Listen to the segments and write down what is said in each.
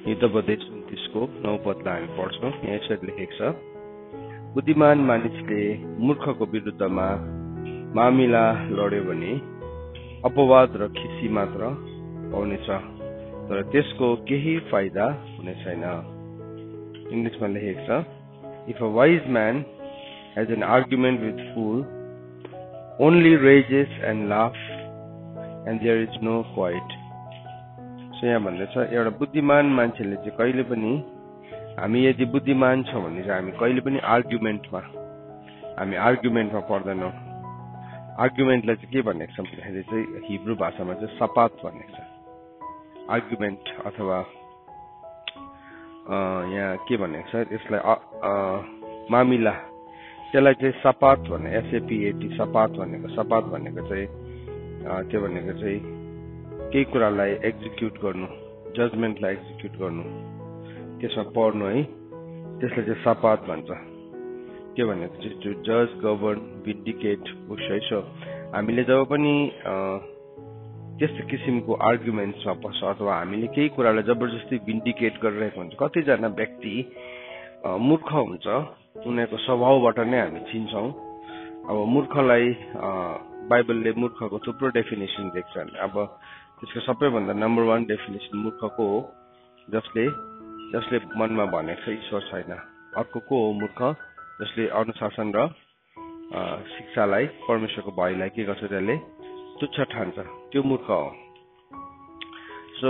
हितोपदेश 29 को 9 पदलाई हामी पढ्छौँ। यहाँ यसरी लेखेको छ, बुद्धिमान मानिसले मूर्खको विरुद्धमा मामिला लड्यो भने अपवाद र खिसी मात्र पाउनेछ, तर त्यसको केही फाइदा हुने छैन। इङ्ग्लिसमा लेखेको छ, If a wise man has an argument with fool, only rages and laughs, and there is no quiet. So यहाँ भन्दैछ, एउटा बुद्धिमान मान्छेले चाहिँ कहिले पनि, हामी यदि बुद्धिमान छौँ भने चाहिँ हामी कहिले पनि आर्ग्युमेन्टमा पर्दैनौँ। आर्ग्युमेन्टलाई चाहिँ के भनेको छ भन्दाखेरि चाहिँ हिब्रू भाषामा चाहिँ सपात भनेको छ। आर्ग्युमेन्ट अथवा यहाँ के भनेको छ, यसलाई मामिला, त्यसलाई चाहिँ सपात भने, SAPAT सपात भनेको चाहिँ त्यो भनेको चाहिँ केही कुरालाई एक्जिक्युट गर्नु, जजमेन्टलाई एक्जिक्युट गर्नु, त्यसमा पर्नु है, त्यसलाई चाहिँ सपात भन्छ। के भनेको चाहिँ टु जज, गभर्न, विन्डिकेट, उसो। हामीले जब पनि त्यस्तो किसिमको आर्ग्युमेन्ट्समा पर्छ अथवा हामीले केही कुरालाई जबरजस्ती विन्डिकेट गरिरहेको हुन्छ, कतिजना व्यक्ति मूर्ख हुन्छ, उनीहरूको स्वभावबाट नै हामी चिन्छौँ। अब मूर्खलाई बाइबलले मूर्खको थुप्रो डेफिनेसन देख्छ। अब त्यसको सबैभन्दा नम्बर 1 डेफिनेसन मूर्खको हो, जसले मनमा भनेको छ ईश्वर छैन। अर्को को हो मूर्ख, जसले अनुशासन र शिक्षालाई, परमेश्वरको भयलाई के गर्छ, त्यसले तुच्छ ठान्छ, त्यो मूर्ख हो। सो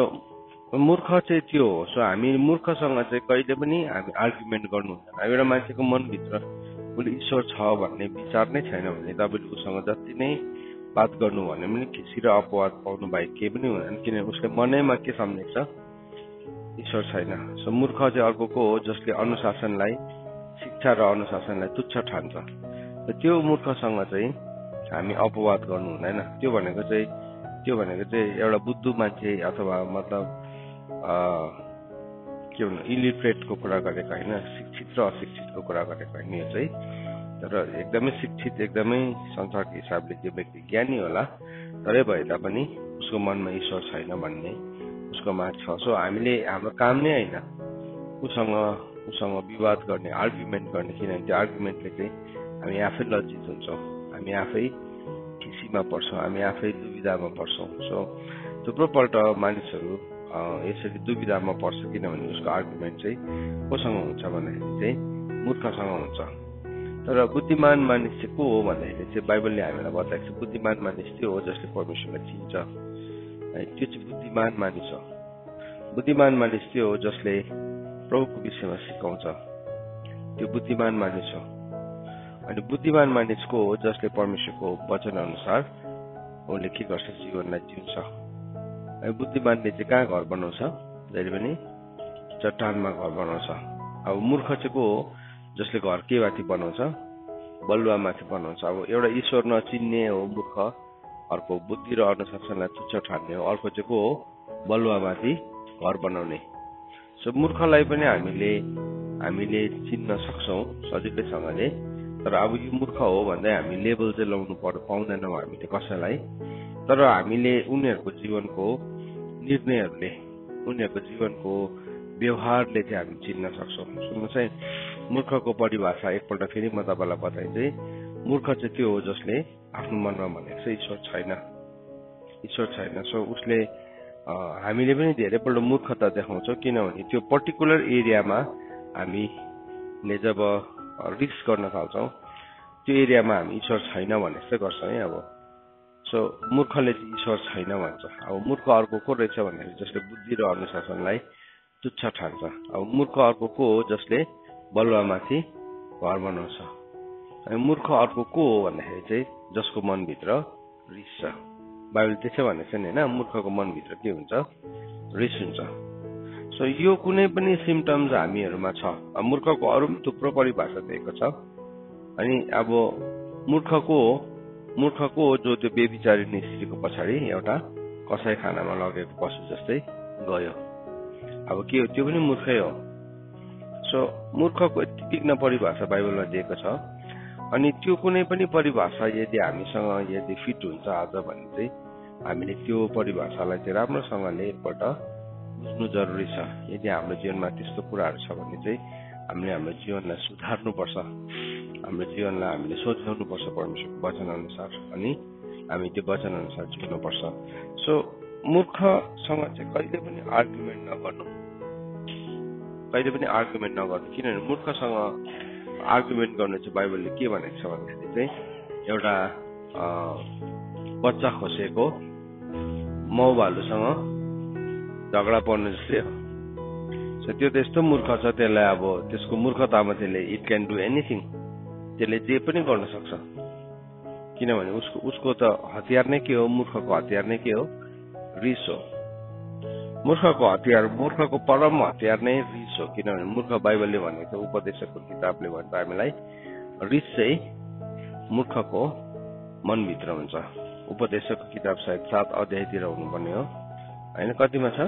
मूर्ख चाहिँ त्यो हो। सो हामी मूर्खसँग चाहिँ कहिले पनि हामी आर्ग्युमेन्ट गर्नु हुँदैन। एउटा मान्छेको मनभित्र उसले ईश्वर छ भन्ने विचार नै छैन भने तपाईँले उसँग जति नै बात गर्नु भने पनि खिसी र अपवाद पाउनु बाहेक केही पनि हुँदैन, किनभने उसले मनैमा के सम्झेको छ, ईश्वर छैन। सो मूर्ख चाहिँ अर्को को हो, जसले अनुशासनलाई, शिक्षा र अनुशासनलाई तुच्छ ठान्छ। त्यो मूर्खसँग चाहिँ हामी अपवाद गर्नु हुँदैन। त्यो भनेको चाहिँ एउटा बुद्धु मान्छे अथवा मतलब के भन्नु, इलिटरेटको कुरा गरेको होइन, शिक्षित र अशिक्षितको कुरा गरेको होइन यो चाहिँ। तर एकदमै शिक्षित, एकदमै संसारको हिसाबले त्यो व्यक्ति ज्ञानी होला, तरै भए तापनि उसको मनमा ईश्वर छैन भन्ने उसकोमा छ। सो हामीले, हाम्रो काम नै होइन उसँग विवाद गर्ने, आर्ग्युमेन्ट गर्ने, किनभने त्यो आर्ग्युमेन्टले चाहिँ हामी आफै लज्जित हुन्छौँ, हामी आफै खिसीमा पर्छौँ, हामी आफै दुविधामा पर्छौँ। सो थुप्रोपल्ट मानिसहरू यसरी दुविधामा पर्छ, किनभने उसको आर्ग्युमेन्ट चाहिँ कोसँग हुन्छ भन्दाखेरि चाहिँ मूर्खसँग हुन्छ। तर बुद्धिमान मानिस चाहिँ को हो भन्दाखेरि चाहिँ बाइबलले हामीलाई बताएको छ, बुद्धिमान मानिस त्यो हो जसले परमेश्वरलाई चिन्छ है, त्यो चाहिँ बुद्धिमान मानिस हो। बुद्धिमान मानिस त्यो हो जसले प्रभुको विषयमा सिकाउँछ, त्यो बुद्धिमान मानिस हो। अनि बुद्धिमान मानिस को हो, जसले परमेश्वरको वचन अनुसार उसले के गर्छ, जीवनलाई जिउँछ। अनि बुद्धिमानले चाहिँ कहाँ घर बनाउँछ, जहिले पनि चट्टानमा घर बनाउँछ। अब मूर्ख चाहिँ को हो, जसले घर के माथि बनाउँछ, बलुवामाथि बनाउँछ। अब एउटा ईश्वर नचिन्ने हो मूर्ख, अर्को बुद्धि र अनुशासनलाई तुच्छ ठान्ने हो, अर्को चाहिँ को हो, बलुवामाथि घर बनाउने। सो मूर्खलाई पनि हामीले चिन्न सक्छौँ सजिलैसँगले। तर अब यो मूर्ख हो भन्दै हामी लेबल चाहिँ लाउनु पाउँदैनौँ हामीले कसैलाई। तर हामीले उनीहरूको जीवनको निर्णयहरूले, उनीहरूको जीवनको व्यवहारले चाहिँ हामी चिन्न सक्छौँ। सुन्नुहोस् है, मूर्खको परिभाषा एकपल्ट फेरि म तपाईँलाई बताइदिएँ। मूर्ख चाहिँ त्यो हो जसले आफ्नो मनमा भनेको छ ईश्वर छैन। सो उसले हामीले पनि धेरैपल्ट मूर्खता देखाउँछौँ, किनभने त्यो पर्टिकुलर एरियामा हामीले जब रिस्क गर्न थाल्छौँ, त्यो एरियामा हामी ईश्वर छैन भन्ने जस्तै गर्छौँ है। अब सो मूर्खले चाहिँ ईश्वर छैन भन्छ। अब मूर्ख अर्को को रहेछ भन्दाखेरि जसले बुद्धि र अनुशासनलाई तुच्छ ठान्छ। अब मूर्ख अर्को को हो, जसले बलुवामाथि घर बनाउँछ। अनि मूर्ख अर्को को हो भन्दाखेरि चाहिँ जसको मनभित्र रिस छ। बाइबल त्यसै भनेको छ नि होइन, मूर्खको मनभित्र के हुन्छ, रिस हुन्छ। सो यो कुनै पनि सिम्टम्स हामीहरूमा छ। मूर्खको अरू पनि थुप्रो परिभाषा दिएको छ। अनि अब मूर्खको हो जो त्यो बेविचारिणी स्त्रीको पछाडि एउटा कसाई खानामा लगेको पशु जस्तै गयो। अब के हो, त्यो पनि मूर्खै हो। सो मूर्खको यति बिघ्न परिभाषा बाइबलमा दिएको छ। अनि त्यो कुनै पनि परिभाषा यदि फिट हुन्छ आज भने चाहिँ हामीले त्यो परिभाषालाई चाहिँ राम्रोसँगले एकपल्ट बुझ्नु जरुरी छ। यदि हाम्रो जीवनमा त्यस्तो कुराहरू छ भने चाहिँ हामीले हाम्रो जीवनलाई सुधार्नुपर्छ, हाम्रो जीवनलाई हामीले सोध्याउनुपर्छ परमेश्वरको वचन अनुसार, अनि हामी त्यो वचन अनुसार जिउनुपर्छ। सो मूर्खसँग चाहिँ कहिले पनि आर्गुमेन्ट नगर्नु, कहिले पनि आर्गुमेन्ट नगर्नु, किनभने मूर्खसँग आर्गुमेन्ट गर्नु चाहिँ बाइबलले के भनेको छ भन्दाखेरि चाहिँ एउटा बच्चा खोसेको माउ भालुसँग झगडा पर्नु जस्तै हो। सो त्यो त यस्तो मूर्ख छ, त्यसलाई अब त्यसको मूर्खतामा त्यसले इट क्यान डु एनिथिङ, त्यसले जे पनि गर्न सक्छ। किनभने उसको त हतियार नै के हो, मूर्खको हतियार नै के हो, रिस हो। मूर्खको हतियार, मूर्खको परम हतियार नै रिस हो। किनभने मूर्ख बाइबलले भनेको छ, उपदेशकको किताबले भन्छ हामीलाई, रिस चाहिँ मूर्खको मनभित्र हुन्छ। उपदेशकको किताब सायद 7 अध्यायतिर हुनुपर्ने हो होइन, कतिमा छ?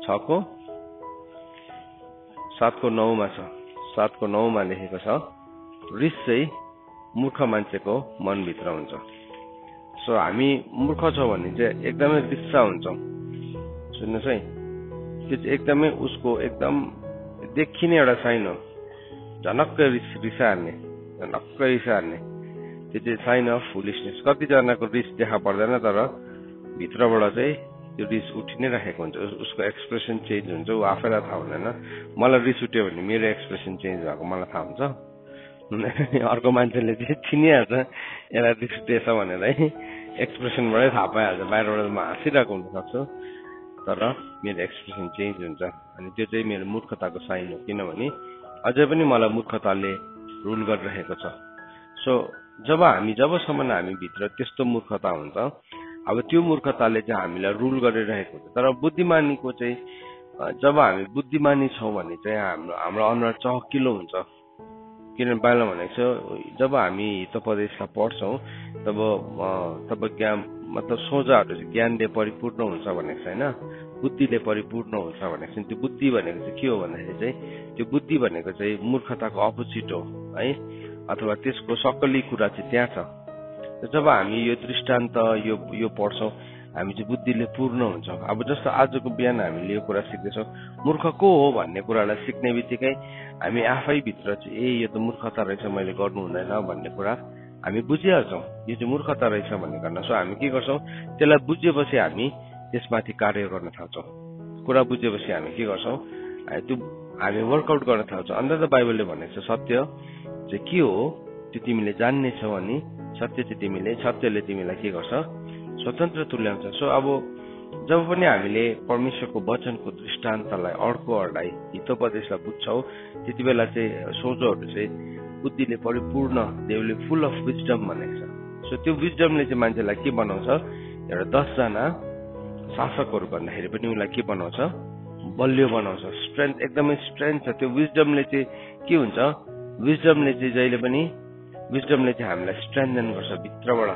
7:9 छ। 7:9 लेखेको छ, रिस चाहिँ मूर्ख मान्छेको मनभित्र हुन्छ। सो हामी मूर्ख छौँ भने चाहिँ एकदमै रिस्सा हुन्छौँ। सुन्नुहोस् है, त्यो चाहिँ एकदमै उसको एकदम देखिने एउटा साइन हो, झनक्कै रिसार्ने, झनक्कै रिसार्ने, त्यो चाहिँ साइन अफ फुलिसनेस। कतिजनाको रिस देखा पर्दैन, तर भित्रबाट चाहिँ त्यो रिस उठि नै राखेको हुन्छ, उसको एक्सप्रेसन चेन्ज हुन्छ, ऊ आफैलाई थाहा हुँदैन। मलाई रिस उठ्यो भने मेरो एक्सप्रेसन चेन्ज भएको मलाई थाहा हुन्छ, अर्को मान्छेले चाहिँ चिनिहाल्छ यसलाई रिस उठेछ भनेर है, एक्सप्रेसनबाटै थाहा पाइहाल्छ। बाहिरबाट म हाँसिरहेको हुनसक्छु तर मेरो एक्सप्रेसन चेन्ज हुन्छ, अनि त्यो चाहिँ मेरो मूर्खताको साइन हो। किनभने अझै पनि मलाई मूर्खताले रुल गरिरहेको छ। सो जबसम्म हामी भित्र त्यस्तो मूर्खता हुन्छ, अब त्यो मूर्खताले चाहिँ हामीलाई रुल गरिरहेको हुन्छ। तर बुद्धिमानीको चाहिँ जब हामी बुद्धिमानी छौँ भने चाहिँ हाम्रो अनुहार चहकिलो हुन्छ। किनभने बाइबलमा भनेको छ, जब हामी हितोपदेशलाई पढ्छौँ तब ज्ञान मतलब सोझाहरू चाहिँ ज्ञानले परिपूर्ण हुन्छ भनेको छ होइन, बुद्धिले परिपूर्ण हुन्छ भनेको छ। त्यो बुद्धि भनेको चाहिँ के हो भन्दाखेरि चाहिँ त्यो बुद्धि भनेको चाहिँ मूर्खताको अपोजिट हो है, अथवा त्यसको सक्कली कुरा चाहिँ त्यहाँ छ। जब हामी यो दृष्टान्त यो पढ्छौँ, हामी चाहिँ बुद्धिले पूर्ण हुन्छौँ। अब जस्तो आजको बिहान हामीले यो कुरा सिक्दैछौँ, मूर्ख को हो भन्ने कुरालाई सिक्ने बित्तिकै हामी आफै भित्र चाहिँ यो त मूर्खता रहेछ, मैले गर्नु हुँदैन भन्ने कुरा हामी बुझिहाल्छौँ, यो चाहिँ मूर्खता रहेछ भन्ने गर्न। सो हामी के गर्छौँ, त्यसलाई बुझेपछि हामी त्यसमाथि कार्य गर्न थाल्छौँ। कुरा बुझेपछि हामी के गर्छौँ, हामी वर्कआउट गर्न थाल्छौँ। अन्त त बाइबलले भनेको छ, सत्य चाहिँ के हो त्यो तिमीले जान्ने छौ अनि सत्यले तिमीलाई के गर्छ, स्वतन्त्र तुल्याउँछ। सो अब जब पनि हामीले परमेश्वरको वचनको दृष्टान्तलाई, अर्कोहरूलाई, हितोपदेशलाई बुझ्छौँ, त्यति बेला चाहिँ सोझोहरू चाहिँ बुद्धिले परिपूर्ण, देवले फुल अफ विजडम भनेको छ। सो त्यो विजडमले चाहिँ मान्छेलाई के बनाउँछ, एउटा 10 जना शासकहरू भन्दाखेरि पनि उसलाई के बनाउँछ, बलियो बनाउँछ, स्ट्रेन्थ, एकदमै स्ट्रेन्थ छ। त्यो विजडमले चाहिँ के हुन्छ, विजडमले चाहिँ हामीलाई स्ट्रेन्थन गर्छ, भित्रबाट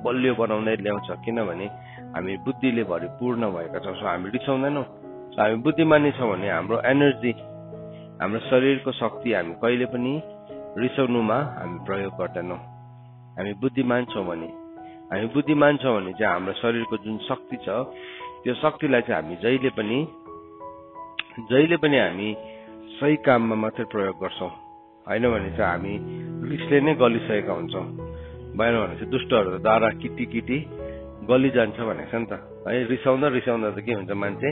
बलियो बनाउँदै ल्याउँछ। किनभने हामी बुद्धिले भरिपूर्ण भएका छौँ। सो हामी रिसाउँदैनौँ। सो हामी बुद्धिमानी छौँ भने हाम्रो एनर्जी, हाम्रो शरीरको शक्ति हामी कहिले पनि रिसाउनुमा हामी प्रयोग गर्दैनौँ। हामी बुद्धिमान छौँ भने चाहिँ हाम्रो शरीरको जुन शक्ति छ, त्यो शक्तिलाई चाहिँ हामी जहिले पनि हामी सही काममा मात्रै प्रयोग गर्छौँ, होइन भने चाहिँ हामी रिसले नै गलिसकेका हुन्छौँ। बाहिर भने चाहिँ दुष्टहरू त दारा किटी गलिजान्छ भनेको छ नि त है, रिसाउँदा त के हुन्छ, मान्छे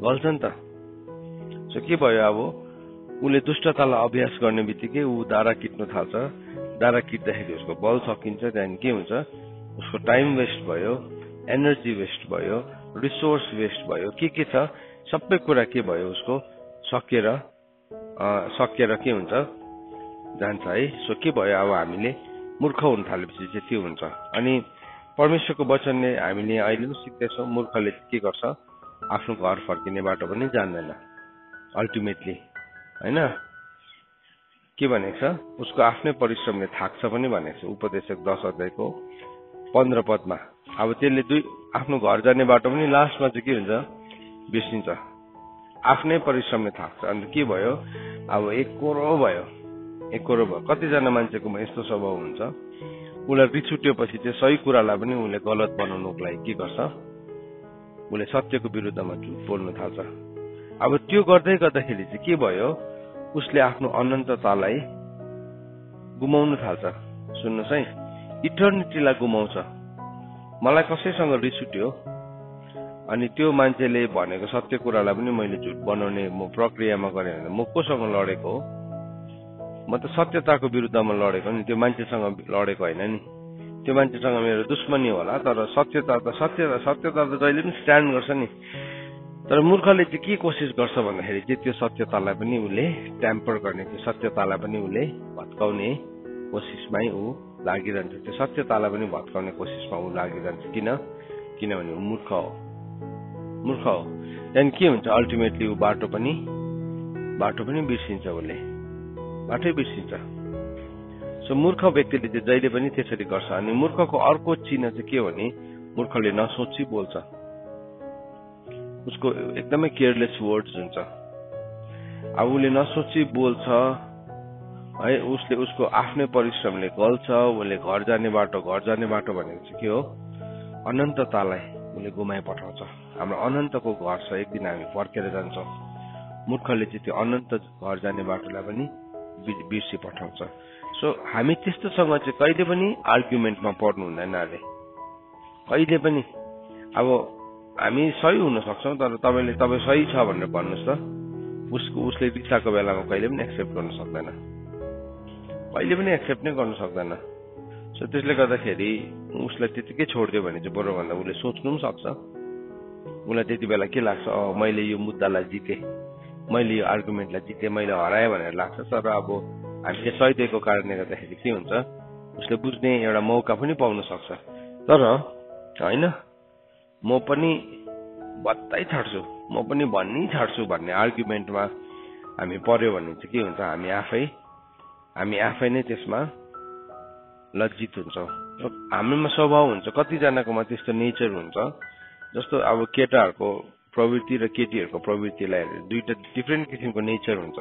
गल्छ नि त। सो के भयो, अब उसले दुष्टतालाई अभ्यास गर्ने बित्तिकै ऊ दारा किट्नु थाल्छ। दारा किट्दाखेरि उसको बल सकिन्छ, त्यहाँदेखि के हुन्छ, उसको टाइम वेस्ट भयो, एनर्जी वेस्ट भयो, रिसोर्स वेस्ट भयो, के छ सबै कुरा के भयो, उसको सकिएर के हुन्छ, जान्छ है। सो के भयो, अब हामीले मूर्ख हुन थालेपछि चाहिँ त्यो हुन्छ। अनि परमेश्वरको वचनले हामीले अहिले पनि सिक्दैछौँ, मूर्खले के गर्छ, आफ्नो घर फर्किने बाटो पनि जान्दैन अल्टिमेटली होइन। के भनेको छ, उसको आफ्नै परिश्रमले थाक्छ पनि भनेको छ उपदेशक 10 अध्यायको 15 पदमा। अब त्यसले आफ्नो घर जाने बाटो पनि लास्टमा चाहिँ के हुन्छ, बिर्सिन्छ, आफ्नै परिश्रमले थाक्छ। अन्त के भयो, अब एकरो भयो। कतिजना मान्छेकोमा यस्तो स्वभाव हुन्छ, उसलाई रिस उठेपछि चाहिँ सही कुरालाई पनि उसले गलत बनाउनुको लागि के गर्छ, उसले सत्यको विरुद्धमा झुट बोल्न थाल्छ। अब त्यो गर्दै गर्दाखेरि चाहिँ के भयो, उसले आफ्नो अनन्ततालाई गुमाउन थाल्छ। सुन्नुहोस् है, इटर्निटीलाई गुमाउँछ। मलाई कसैसँग रिस उठ्यो अनि त्यो मान्छेले भनेको सत्य कुरालाई पनि मैले झुट बनाउने म प्रक्रियामा गरेँ भने म कोसँग लडेको हो? म त सत्यताको विरुद्धमा लडेको नि, त्यो मान्छेसँग लडेको होइन नि। त्यो मान्छेसँग मेरो दुश्मनी होला, तर सत्यता त जहिले पनि स्ट्यान्ड गर्छ नि। तर मूर्खले चाहिँ के कोसिस गर्छ भन्दाखेरि चाहिँ त्यो सत्यतालाई पनि उसले ट्याम्पर गर्ने, त्यो सत्यतालाई पनि उसले भत्काउने कोसिसमै ऊ लागिरहन्छ। त्यो सत्यतालाई पनि भत्काउने कोसिसमा ऊ लागिरहन्छ। किनभने ऊ मूर्ख हो। त्यहाँदेखि के हुन्छ, अल्टिमेटली ऊ बाटो पनि बिर्सिन्छ। उसले बाटै बिर्सिन्छ। सो मूर्ख व्यक्तिले चाहिँ जहिले पनि त्यसरी गर्छ। अनि मूर्खको अर्को चिन्ह चाहिँ के हो भने, मूर्खले नसोची बोल्छ। उसको एकदमै केयरलेस वर्ड्स हुन्छ। अब उसले नसोची बोल्छ है, उसले उसको आफ्नै परिश्रमले गल्छ। उसले घर जाने बाटो भनेको चाहिँ के हो, अनन्ततालाई उसले गुमाइ पठाउँछ। हाम्रो अनन्तको घर छ, एक दिन हामी फर्केर जान्छौँ। मूर्खले चाहिँ त्यो अनन्त घर जाने बाटोलाई पनि बिर्सी पठाउँछ। सो हामी त्यस्तोसँग चाहिँ कहिले पनि आर्ग्युमेन्टमा पर्नु हुँदैन अरे, कहिले पनि। अब हामी सही हुन सक्छौँ, तर तपाईँ सही छ भनेर भन्नुहोस् त, उसले रिसाको बेलामा कहिले पनि एक्सेप्ट गर्न सक्दैन, कहिले पनि एक्सेप्ट नै गर्न सक्दैन। सो त्यसले गर्दाखेरि उसलाई त्यतिकै छोडिदियो भने चाहिँ बरु भन्दा उसले सोच्नु पनि सक्छ। उसलाई त्यति बेला के लाग्छ, मैले यो मुद्दालाई जितेँ, मैले यो आर्गुमेन्टलाई जितेँ, मैले हराएँ भनेर लाग्छ। तर अब हामीले सही दिएको कारणले गर्दाखेरि के हुन्छ, उसले बुझ्ने एउटा मौका पनि पाउन सक्छ। तर होइन, म पनि बत्तै छाड्छु, म पनि भन्नै छाड्छु भन्ने आर्गुमेन्टमा हामी पर्यो भने चाहिँ के हुन्छ, हामी आफै नै त्यसमा लज्जित हुन्छौँ। हाम्रोमा स्वभाव हुन्छ, कतिजनाकोमा त्यस्तो नेचर हुन्छ। जस्तो अब केटाहरूको प्रवृत्ति र केटीहरूको प्रवृत्तिलाई दुईटा डिफ्रेन्ट किसिमको नेचर हुन्छ।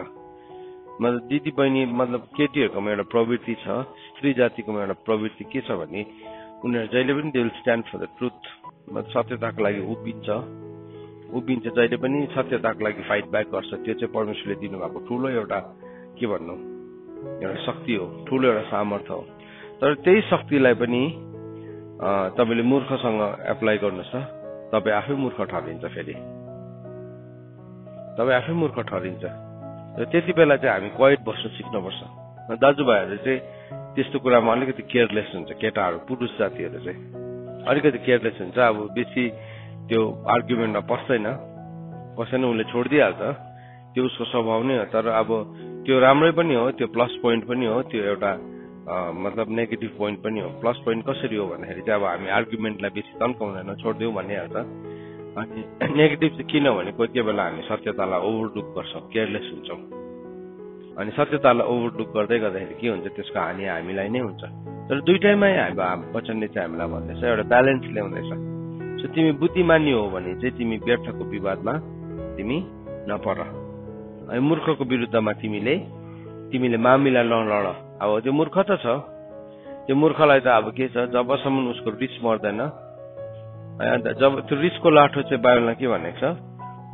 मतलब दिदी बहिनी, मतलब केटीहरूकोमा एउटा प्रवृत्ति छ, स्त्री जातिकोमा एउटा प्रवृत्ति के छ भने उनीहरू जहिले पनि they will stand for the truth, मतलब सत्यताको लागि उभिन्छ, जहिले पनि सत्यताको लागि फाइट ब्याक गर्छ। त्यो चाहिँ परमेश्वरले दिनुभएको ठुलो एउटा के भन्नु, एउटा शक्ति हो, ठुलो एउटा सामर्थ्य हो। तर त्यही शक्तिलाई पनि तपाईँले मूर्खसँग एप्लाई गर्नुहोस् त, तपाईँ आफै मूर्ख ठहरिन्छ। फेरि तपाईँ आफै मूर्ख ठहरिन्छ। र त्यति बेला चाहिँ हामी क्वाइट बस्नु सिक्नुपर्छ। दाजुभाइहरू चाहिँ त्यस्तो कुरामा अलिकति केयरलेस हुन्छ। केटाहरू, पुरुष जातिहरू चाहिँ अलिकति केयरलेस हुन्छ। अब बेसी त्यो आर्ग्युमेन्टमा पस्दैन, उसले छोडिदिइहाल्छ। त्यो उसको स्वभाव नै हो। तर अब त्यो राम्रै पनि हो, त्यो प्लस पोइन्ट पनि हो, त्यो एउटा मतलब नेगेटिभ पोइन्ट पनि हो। प्लस पोइन्ट कसरी हो भन्दाखेरि चाहिँ अब हामी आर्ग्युमेन्टलाई बेसी तन्काउँदैन, छोडिदेऊ भनिहाल्छ। अनि नेगेटिभ चाहिँ किनभने कोही बेला हामी सत्यतालाई ओभरलुक गर्छौँ, केयरलेस हुन्छौँ। अनि सत्यतालाई ओभरलुक गर्दै गर्दाखेरि के हुन्छ, त्यसको हानि हामीलाई नै हुन्छ। तर दुइटैमै वचनले चाहिँ हामीलाई भन्दैछ, एउटा ब्यालेन्स ल्याउँदैछ। सो तिमी बुद्धिमानी हो भने चाहिँ तिमी व्यर्थको विवादमा तिमी नपर। अनि मूर्खको विरुद्धमा तिमीले मामिला नलड। अब त्यो मूर्ख त छ, त्यो मूर्खलाई त अब के छ, जबसम्म उसको रिस मर्दैन, अन्त जब त्यो रिसको लाठो चाहिँ बाइबलमा के भनेको छ,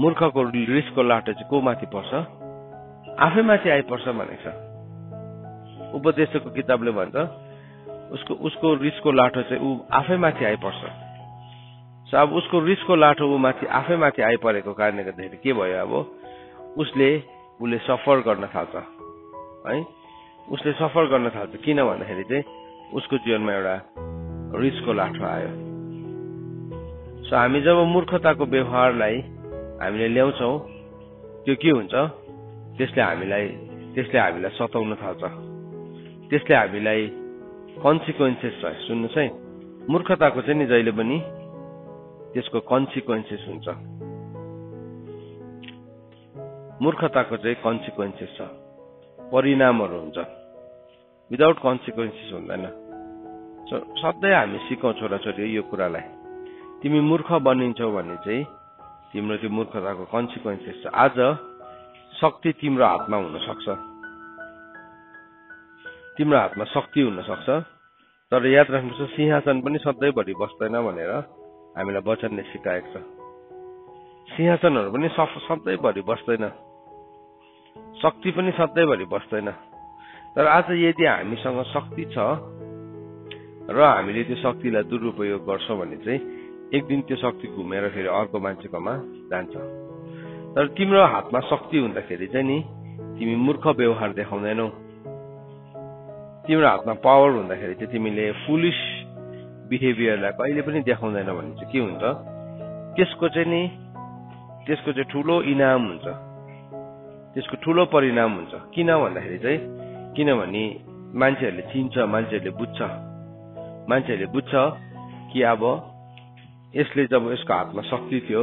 मूर्खको रिसको लाठो चाहिँ को माथि पर्छ, आफै माथि आइपर्छ भनेको छ। उपदेशको किताबले भन्छ उसको रिसको लाठो चाहिँ ऊ आफै माथि आइपर्छ। सो अब उसको रिसको लाठो ऊ आफै माथि आइपरेको कारणले गर्दाखेरि के भयो, अब उसले सफर गर्न थाल्छ है। उसले सफर गर्न थाल्छ किन भन्दाखेरि चाहिँ उसको जीवनमा एउटा रिसको लाठो आयो। सो हामी जब मूर्खताको व्यवहारलाई हामीले ल्याउँछौँ, त्यो के हुन्छ, त्यसले हामीलाई सताउन थाल्छ, त्यसले हामीलाई कन्सिक्वेन्सेस छ। सुन्नुहोस् है, मूर्खताको चाहिँ नि जहिले पनि त्यसको कन्सिक्वेन्सेस हुन्छ। मूर्खताको चाहिँ कन्सिक्वेन्सेस छ, परिणामहरू हुन्छ। विदाउट कन्सिक्वेन्सेस हुँदैन। सो सधैँ हामी सिकाउँ छोराछोरी यो कुरालाई, तिमी मूर्ख बनिन्छौ भने चाहिँ तिम्रो त्यो मूर्खताको कन्सिक्वेन्सेस छ। आज शक्ति तिम्रो हातमा हुन सक्छ, तिम्रो हातमा शक्ति हुन सक्छ, तर याद राख्नुहोस् सिंहासन पनि सधैँभरि बस्दैन भनेर हामीलाई वचनले सिकाएको छ। सिंहासनहरू पनि सधैँभरि बस्दैन, शक्ति पनि सधैँभरि बस्दैन। तर आज यदि हामीसँग शक्ति छ र हामीले त्यो शक्तिलाई दुरुपयोग गर्छौँ भने चाहिँ एक दिन त्यो शक्ति घुमेर फेरि अर्को मान्छेकोमा जान्छ। तर तिम्रो हातमा शक्ति हुँदाखेरि चाहिँ नि तिमी मूर्ख व्यवहार देखाउँदैनौ। तिम्रो हातमा पावर हुँदाखेरि चाहिँ तिमीले फुलिश बिहेभियरलाई कहिले पनि देखाउँदैन भने चाहिँ के हुन्छ, त्यसको चाहिँ ठुलो इनाम हुन्छ, त्यसको ठुलो परिणाम हुन्छ। किन भन्दाखेरि चाहिँ किनभने मान्छेहरूले चिन्छ, मान्छेहरूले बुझ्छ कि अब यसले जब यसको हातमा शक्ति थियो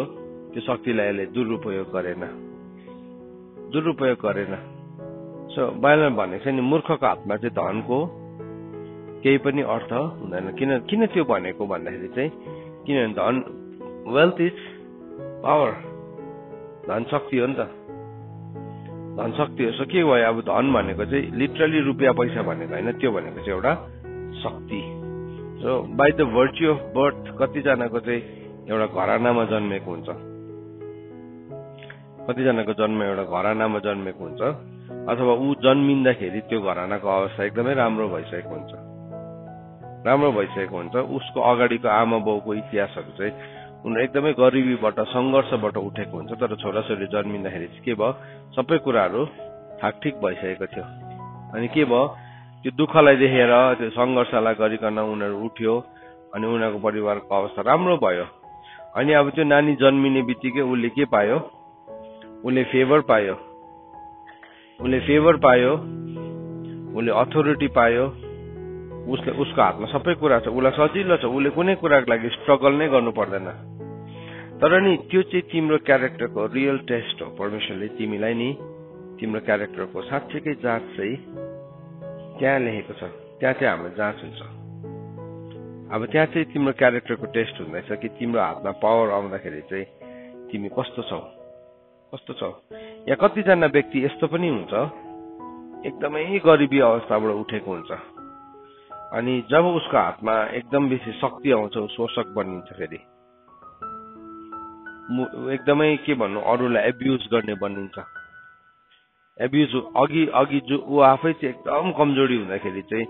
त्यो शक्तिलाई यसले दुरुपयोग गरेन। सो बाइबलमा भनेको छ नि मूर्खको हातमा चाहिँ धनको केही पनि अर्थ हुँदैन। किन त्यो भनेको भन्दाखेरि चाहिँ किनभने धन, वेल्थ इज पावर, धन शक्ति हो नि त, धन शक्ति हो। सो के भयो अब धन भनेको चाहिँ लिटरली रुपियाँ पैसा भनेको होइन, त्यो भनेको चाहिँ एउटा शक्ति। So by the virtue of birth कतिजनाको चाहिँ एउटा घरानामा जन्मेको हुन्छ, कतिजनाको जन्म एउटा घरानामा जन्मेको हुन्छ, अथवा ऊ जन्मिँदाखेरि त्यो घरानाको अवस्था एकदमै राम्रो भइसकेको हुन्छ। उसको अगाडिको आमा बाउको इतिहासहरू चाहिँ उनीहरू एकदमै गरिबीबाट सङ्घर्षबाट उठेको हुन्छ। तर छोराछोरी जन्मिँदाखेरि चाहिँ के भयो, सबै कुराहरू ठाकठिक भइसकेको थियो। अनि के भयो, त्यो दुःखलाई देखेर त्यो सङ्घर्षलाई गरिकन उनीहरू उठ्यो अनि उनीहरूको परिवारको अवस्था राम्रो भयो। अनि अब त्यो नानी जन्मिने बित्तिकै उसले के पायो, उसले फेभर पायो, उसले अथोरिटी पायो, उसको हातमा सबै कुरा छ, उसलाई सजिलो छ, उसले कुनै कुराको लागि स्ट्रगल नै गर्नु पर्दैन। तर नि त्यो चाहिँ तिम्रो क्यारेक्टरको रियल टेस्ट हो। परमेश्वरले तिमीलाई नि तिम्रो क्यारेक्टरको साँच्चैकै जाँच चाहिँ त्यहाँ लेखेको छ, त्यहाँ चाहिँ हाम्रो जाँच हुन्छ। अब त्यहाँ चाहिँ तिम्रो क्यारेक्टरको टेस्ट हुँदैछ कि तिम्रो हातमा पावर आउँदाखेरि चाहिँ तिमी कस्तो छौ। या कतिजना व्यक्ति यस्तो पनि हुन्छ एकदमै गरिबी अवस्थाबाट उठेको हुन्छ, अनि जब उसको हातमा एकदम बेसी शक्ति आउँछ शोषक बनिन्छ, फेरि एकदमै के भन्नु अरूलाई एब्युज गर्ने बनिन्छ। एब्युज अघि जो ऊ आफै चाहिँ एकदम कमजोरी हुँदाखेरि चाहिँ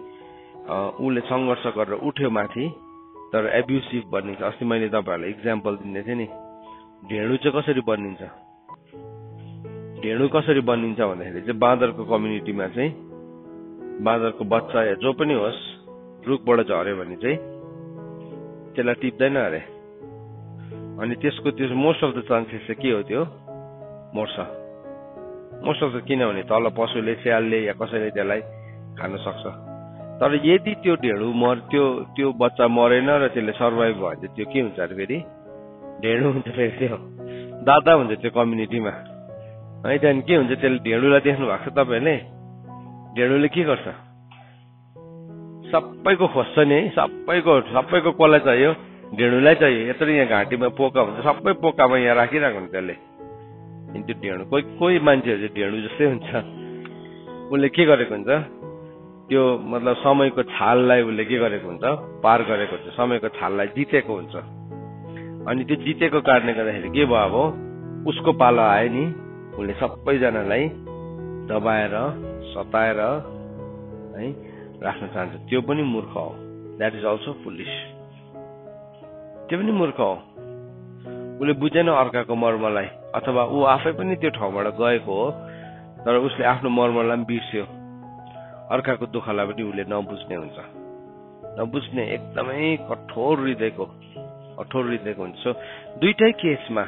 उसले सङ्घर्ष गरेर उठ्यो माथि, तर एब्युसिभ बनिन्छ। अस्ति मैले तपाईँहरूलाई इक्जाम्पल दिँदै थिएँ नि, ढेँडु चाहिँ कसरी बनिन्छ भन्दाखेरि चाहिँ बाँदरको कम्युनिटीमा चाहिँ बाँदरको बच्चा या जो पनि होस् रुखबाट झऱ्यो भने चाहिँ त्यसलाई टिप्दैन अरे, अनि त्यसको मोस्ट अफ द चान्सेस चाहिँ के हो, त्यो मर्छ। मोस्ट अफ द, किनभने तल पशुले स्यालले या कसैले त्यसलाई खान सक्छ। तर यदि त्यो ढेँडु त्यो बच्चा मरेन र त्यसले सर्भाइभ भयो भने त्यो के हुन्छ अरे, फेरि ढेँडु हुन्छ, फेरि त्यो दादा हुन्छ त्यो कम्युनिटीमा है। त्यहाँदेखि के हुन्छ, त्यसले ढेँडुलाई देख्नु भएको छ तपाईँहरूले, ढेँडुले के गर्छ, सबैको खोज्छ नि है, सबैको कसलाई चाहियो, ढेँडुलाई चाहियो। यत्रो यहाँ घाँटीमा पोका हुन्छ, सबै पोकामा यहाँ राखिरहेको हुन्छ त्यसले। त्यो ढेँडु कोही मान्छेहरू चाहिँ ढेँडु जस्तै हुन्छ, उसले के गरेको हुन्छ, त्यो मतलब समयको छाललाई उसले के गरेको हुन्छ, पार गरेको हुन्छ, समयको छाललाई जितेको हुन्छ। अनि त्यो जितेको कारणले गर्दाखेरि के भयो, अब उसको पालो आयो नि, उसले सबैजनालाई दबाएर सताएर है राख्न चाहन्छ। त्यो पनि मूर्ख हो, द्याट इज अल्सो फुलिश। त्यो पनि मूर्ख हो, उसले बुझेन अर्काको मर्मलाई, अथवा ऊ आफै पनि त्यो ठाउँबाट गएको हो तर उसले आफ्नो मर्मलाई पनि बिर्स्यो, अर्काको दुःखलाई पनि उसले नबुझ्ने हुन्छ, नबुझ्ने एकदमै कठोर हृदयको हुन्छ। दुईटै केसमा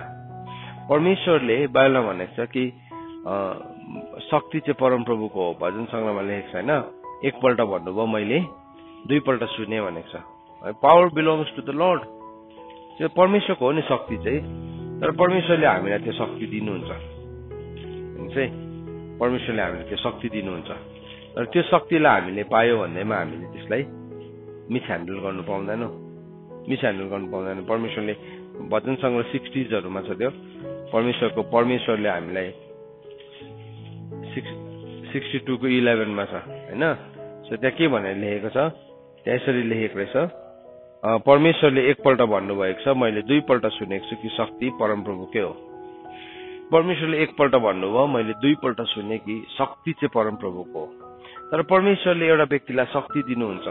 परमेश्वरले बाइबलमा भनेको छ कि शक्ति चाहिँ परमप्रभुको हो, भजन सङ्ग्रहमा लेखेको छ होइन। एकपल्ट भन्नुभयो मैले, दुईपल्ट सुने भनेको छ। Power belongs to the Lord, त्यो परमेश्वरको हो नि शक्ति चाहिँ। तर परमेश्वरले हामीलाई त्यो शक्ति दिनुहुन्छ, परमेश्वरले हामीलाई त्यो शक्ति दिनुहुन्छ। तर त्यो शक्तिलाई हामीले पायो भन्दैमा हामीले त्यसलाई मिसह्यान्डल गर्नु पाउँदैनौँ। परमेश्वरले भजन सङ्ग्रह 60s छ त्यो, परमेश्वरले हामीलाई 62:11 छ होइन। सो त्यहाँ के भनेर लेखेको छ, त्यहाँ यसरी लेखेको रहेछ, परमेश्वरले एकपल्ट भन्नुभएको छ, मैले दुईपल्ट सुनेको छु कि शक्ति परमप्रभुकै हो। परमेश्वरले एकपल्ट भन्नुभयो, मैले दुईपल्ट सुने कि शक्ति चाहिँ परमप्रभुको हो। तर परमेश्वरले एउटा व्यक्तिलाई शक्ति दिनुहुन्छ,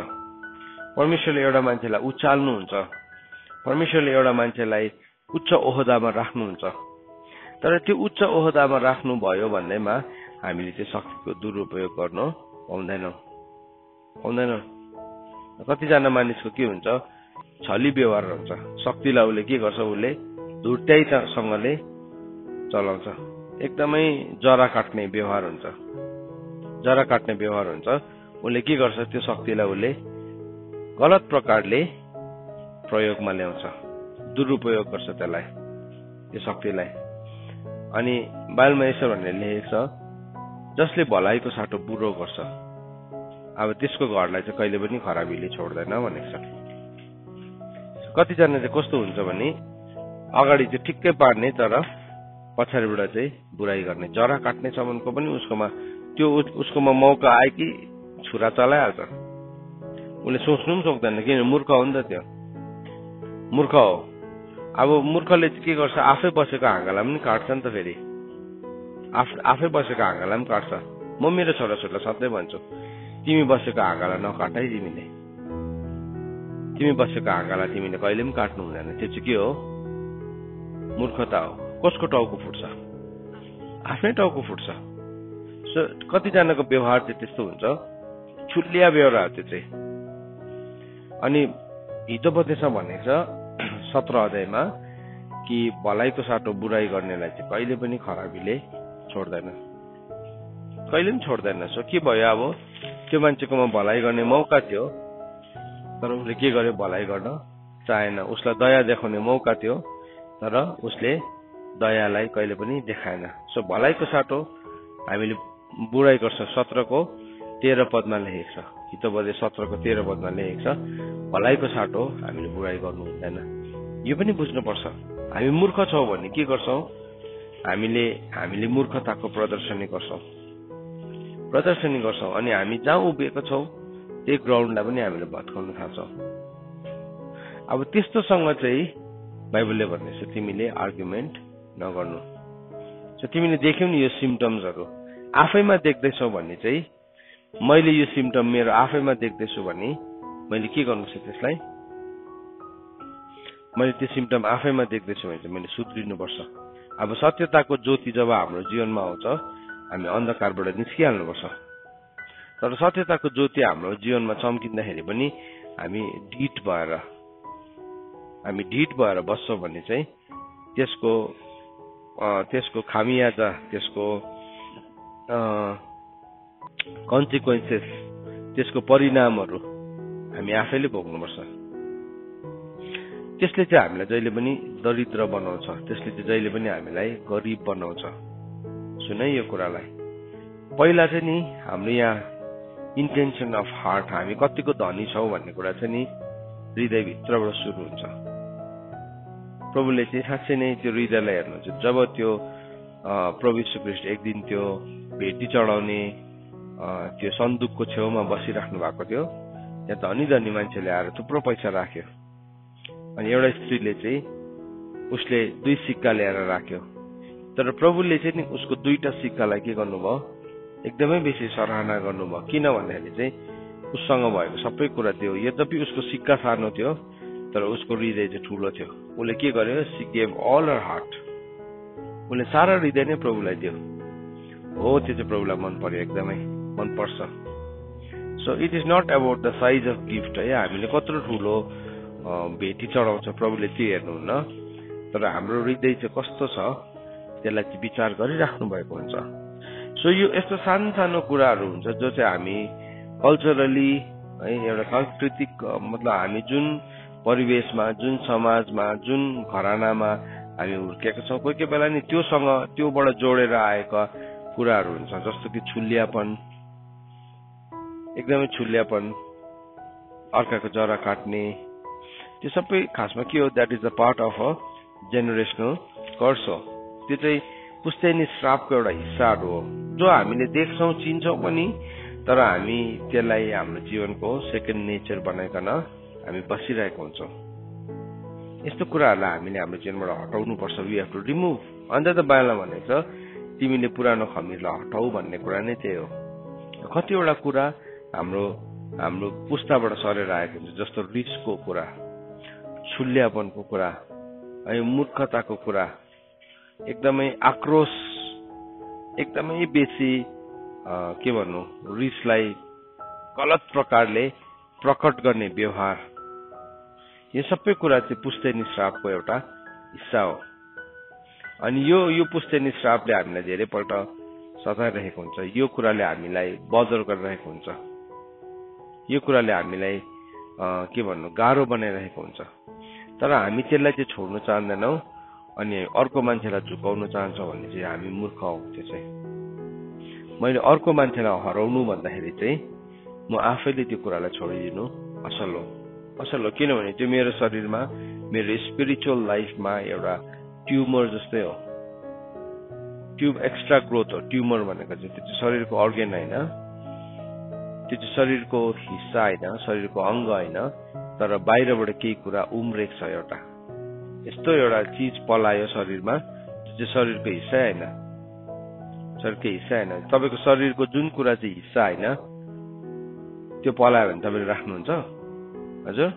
परमेश्वरले एउटा मान्छेलाई उचाल्नुहुन्छ, परमेश्वरले एउटा मान्छेलाई उच्च ओहदामा राख्नुहुन्छ। तर त्यो उच्च ओहदामा राख्नुभयो भन्दैमा हामीले त्यो शक्तिको दुरुपयोग गर्न पाउँदैनौँ। कतिजना मानिसको के हुन्छ, छली व्यवहार हुन्छ। शक्तिलाई उसले के गर्छ, उसले धुर्त्याइसँगले चलाउँछ। एकदमै जरा काट्ने व्यवहार हुन्छ। उसले के गर्छ, त्यो शक्तिलाई उसले गलत प्रकारले प्रयोगमा ल्याउँछ, दुरुपयोग गर्छ त्यसलाई, त्यो शक्तिलाई। अनि बाइबलमा यसो भनेर लेखेको छ, जसले भलाइको साटो बुरो गर्छ, अब त्यसको घरलाई चाहिँ कहिले पनि खराबीले छोड्दैन भनेको छ। कतिजना चाहिँ कस्तो हुन्छ भने अगाडि चाहिँ ठिक्कै पार्ने तर पछाडिबाट चाहिँ बुराई गर्ने, जरा काट्ने सम्मको पनि उसकोमा मौका आयो कि छुरा चलाइहाल्छ। उसले सोच्नु पनि सक्दैन, किन मूर्ख हो नि त, त्यो मूर्ख हो। अब मूर्खले चाहिँ के गर्छ, आफै बसेको हाँगालाई पनि काट्छ नि त। फेरि आफै बसेको हाँगालाई पनि काट्छ। म मेरो छोराछोरीलाई सधैँ भन्छु, तिमी बसेको हाँगालाई नकाट है, तिमी बसेको हाँगालाई तिमीले कहिले पनि काट्नु हुँदैन। त्यो चाहिँ के हो, मूर्खता हो। कसको टाउको फुट्छ, आफ्नै टाउको फुट्छ। सो कतिजनाको व्यवहार चाहिँ त्यस्तो हुन्छ, छुलिया व्यवहार त्यो चाहिँ। अनि हितोपदेशमा भनेको छ 17 अध्यायमा कि भलाइको साटो बुराई गर्नेलाई चाहिँ कहिले पनि खराबीले छोड्दैन, कहिले पनि छोड्दैन। सो के भयो, अब त्यो मान्छेकोमा भलाइ गर्ने मौका थियो तर उसले के गर्यो, भलाइ गर्न चाहेन। उसलाई दया देखाउने मौका थियो तर उसले दयालाई कहिले पनि देखाएन। सो भलाइको साटो हामीले बुराई गर्छ। 17 को 13 पदमा लेखेको छ, हितोपदेश 17 को 13 पदमा लेखेको छ, भलाइको साटो हामीले बुराई गर्नु हुँदैन। यो पनि बुझ्नुपर्छ। हामी मूर्ख छौँ भने के गर्छौँ, हामीले मूर्खताको प्रदर्शनी गर्छौँ अनि हामी जहाँ उभिएको छौँ त्यही ग्राउन्डलाई पनि हामीले भत्काउन थाल्छौँ। अब त्यस्तोसँग चाहिँ बाइबलले भन्दैछ, तिमीले आर्गुमेन्ट नगर्नु। सो तिमीले देख्यौ नि यो सिम्टम्सहरू आफैमा देख्दैछौ भने चाहिँ, मैले यो सिम्टम मेरो आफैमा देख्दैछु भने मैले के गर्नुपर्छ, त्यसलाई मैले त्यो सिम्टम आफैमा देख्दैछु भने चाहिँ मैले सुध्रिनुपर्छ। अब सत्यताको ज्योति जब हाम्रो जीवनमा आउँछ, हामी अन्धकारबाट निस्किहाल्नुपर्छ। तर सत्यताको ज्योति हाम्रो जीवनमा चम्किँदाखेरि पनि हामी ढिट भएर बस्छौँ भने चाहिँ त्यसको खामियाजा, त्यसको कन्सिक्वेन्सेस, त्यसको परिणामहरू हामी आफैले भोग्नुपर्छ। त्यसले चाहिँ हामीलाई जहिले पनि दरिद्र बनाउँछ, त्यसले चाहिँ जहिले पनि हामीलाई गरिब बनाउँछ। सुनै यो कुरालाई, पहिला चाहिँ नि हाम्रो यहाँ इन्टेन्सन अफ हार्ट, हामी कतिको धनी छौँ भन्ने कुरा चाहिँ नि हृदयभित्रबाट सुरु हुन्छ। प्रभुले चाहिँ साँच्चै नै त्यो हृदयलाई हेर्नुहुन्छ। जब त्यो प्रभु यीशु ख्रीष्ट एक दिन त्यो भेटी चढाउने त्यो सन्दुकको छेउमा बसिराख्नु भएको थियो, त्यहाँ धनी धनी मान्छेले आएर थुप्रो पैसा राख्यो। अनि एउटा स्त्रीले चाहिँ उसले 2 सिक्का ल्याएर राख्यो। तर प्रभुले चाहिँ नि उसको 2टा सिक्कालाई के गर्नुभयो, एकदमै बेसी सराहना गर्नुभयो। किन भन्दाखेरि चाहिँ उससँग भएको सबै कुरा थियो। यद्यपि उसको सिक्का सानो थियो तर उसको हृदय चाहिँ ठुलो थियो। उसले के गर्यो, she gave all her heart. उसले सारा हृदय नै प्रभुलाई दियो। हो, त्यो चाहिँ प्रभुलाई मन पर्यो, एकदमै मन पर्छ। So it is not about the size of gift है, हामीले कत्रो ठुलो भेटी चढाउँछ प्रभुले त्यो हेर्नुहुन्न, तर हाम्रो हृदय चाहिँ कस्तो छ त्यसलाई चाहिँ विचार गरिराख्नु भएको हुन्छ। सो यो यस्तो सानो सानो कुराहरू हुन्छ जो चाहिँ हामी कल्चरली है, एउटा सांस्कृतिक मतलब हामी जुन परिवेशमा, जुन समाजमा, जुन घरानामा हामी हुर्केका छौँ, कोही कोही बेला नि त्योबाट जोडेर आएका कुराहरू हुन्छ। जस्तो कि छुल्यापन, एकदमै छुल्यापन, अर्काको जरा काट्ने, त्यो सबै खासमा के हो, that is the part of a generational curse हो। त्यो चाहिँ पुस्तैनी श्रापको एउटा हिस्साहरू हो जो हामीले देख्छौँ, चिन्छौँ पनि, तर हामी त्यसलाई हाम्रो जीवनको सेकेन्ड नेचर बनाइकन हामी बसिरहेको हुन्छौँ। यस्तो कुराहरूलाई हामीले हाम्रो जीवनबाट हटाउनुपर्छ। वी हेभ टु रिमुभ अन्त त बाइबलमा भनेको छ तिमीले पुरानो खमीरलाई हटाऊ भन्ने कुरा नै त्यही हो। कतिवटा कुरा हाम्रो पुस्ताबाट सरेर आएको हुन्छ, जस्तो रिसको कुरा, छुल्यापनको कुरा, है मूर्खताको कुरा, एकदमै आक्रोश, एकदमै बेसी के भन्नु रिसलाई गलत प्रकारले प्रकट गर्ने व्यवहार, यो सबै कुरा चाहिँ पुस्तैनी श्रापको एउटा हिस्सा हो। अनि यो पुस्तैनी श्रापले हामीलाई धेरैपल्ट सताइरहेको हुन्छ, यो कुराले हामीलाई बदर गरिरहेको हुन्छ, यो कुराले हामीलाई के भन्नु गाह्रो बनाइरहेको हुन्छ। तर हामी त्यसलाई चाहिँ छोड्न चाहँदैनौँ अनि अर्को मान्छेलाई झुकाउन चाहन्छौँ भने चाहिँ हामी मूर्ख हौ। त्यो चाहिँ मैले अर्को मान्छेलाई हराउनु भन्दाखेरि चाहिँ म आफैले त्यो कुरालाई छोडिदिनु असल हो। किनभने त्यो मेरो शरीरमा, मेरो स्पिरिचुअल लाइफमा एउटा ट्युमर जस्तै हो। ट्युब एक्स्ट्रा ग्रोथ हो। ट्युमर भनेको चाहिँ त्यो चाहिँ शरीरको अर्गेन होइन, त्यो चाहिँ शरीरको हिस्सा होइन, शरीरको अङ्ग होइन, तर बाहिरबाट केही कुरा उम्रेको छ। एउटा यस्तो एउटा चिज पलायो शरीरमा, त्यो चाहिँ शरीरको हिस्सा होइन, शरीरको हिस्सा होइन। तपाईँको शरीरको जुन कुरा चाहिँ हिस्सा होइन त्यो पलायो भने तपाईँले राख्नुहुन्छ? हजुर,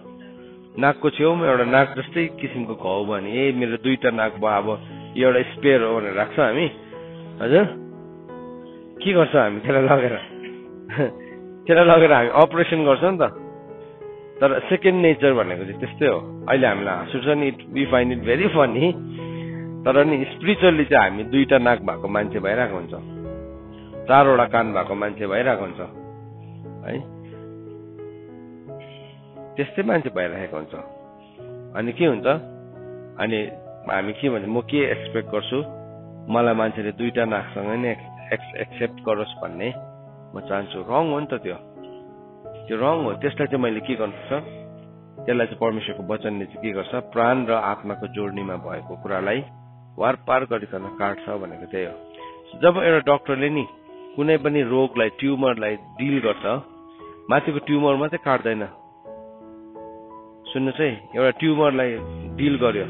नाकको छेउमा एउटा नाक जस्तै किसिमको घाउ भयो भने मेरो 2टा नाक भयो, अब एउटा स्पेयर हो भनेर राख्छ हामी? हजुर, के गर्छ हामी? त्यसलाई लगेर हामी अपरेसन गर्छौँ नि त। तर सेकेन्ड नेचर भनेको चाहिँ त्यस्तै हो। अहिले हामीलाई हाँस उठ्छ नि, we find it very funny, तर नि स्पिरिचुअली चाहिँ हामी 2टा नाक भएको मान्छे भइरहेको हुन्छ, 4वटा कान भएको मान्छे भइरहेको हुन्छ है, त्यस्तै मान्छे भइरहेको हुन्छ। अनि के हुन्छ, अनि हामी के भन्छ, म के एक्सपेक्ट गर्छु, मलाई मान्छेले 2टा नाकसँग नै एक्सेप्ट गरोस् भन्ने म चाहन्छु। रङ हो नि त, त्यो रङ हो। त्यसलाई चाहिँ मैले के गर्नुपर्छ, त्यसलाई चाहिँ परमेश्वरको वचनले चाहिँ के गर्छ, प्राण र आत्माको जोड्नीमा भएको कुरालाई वार पार गरिकन काट्छ भनेको त्यही हो। जब एउटा डक्टरले नि कुनै पनि रोगलाई, ट्युमरलाई डिल गर्छ, माथिको ट्युमर मात्रै काट्दैन। सुन्नुहोस् है, एउटा ट्युमरलाई डिल गर्यो,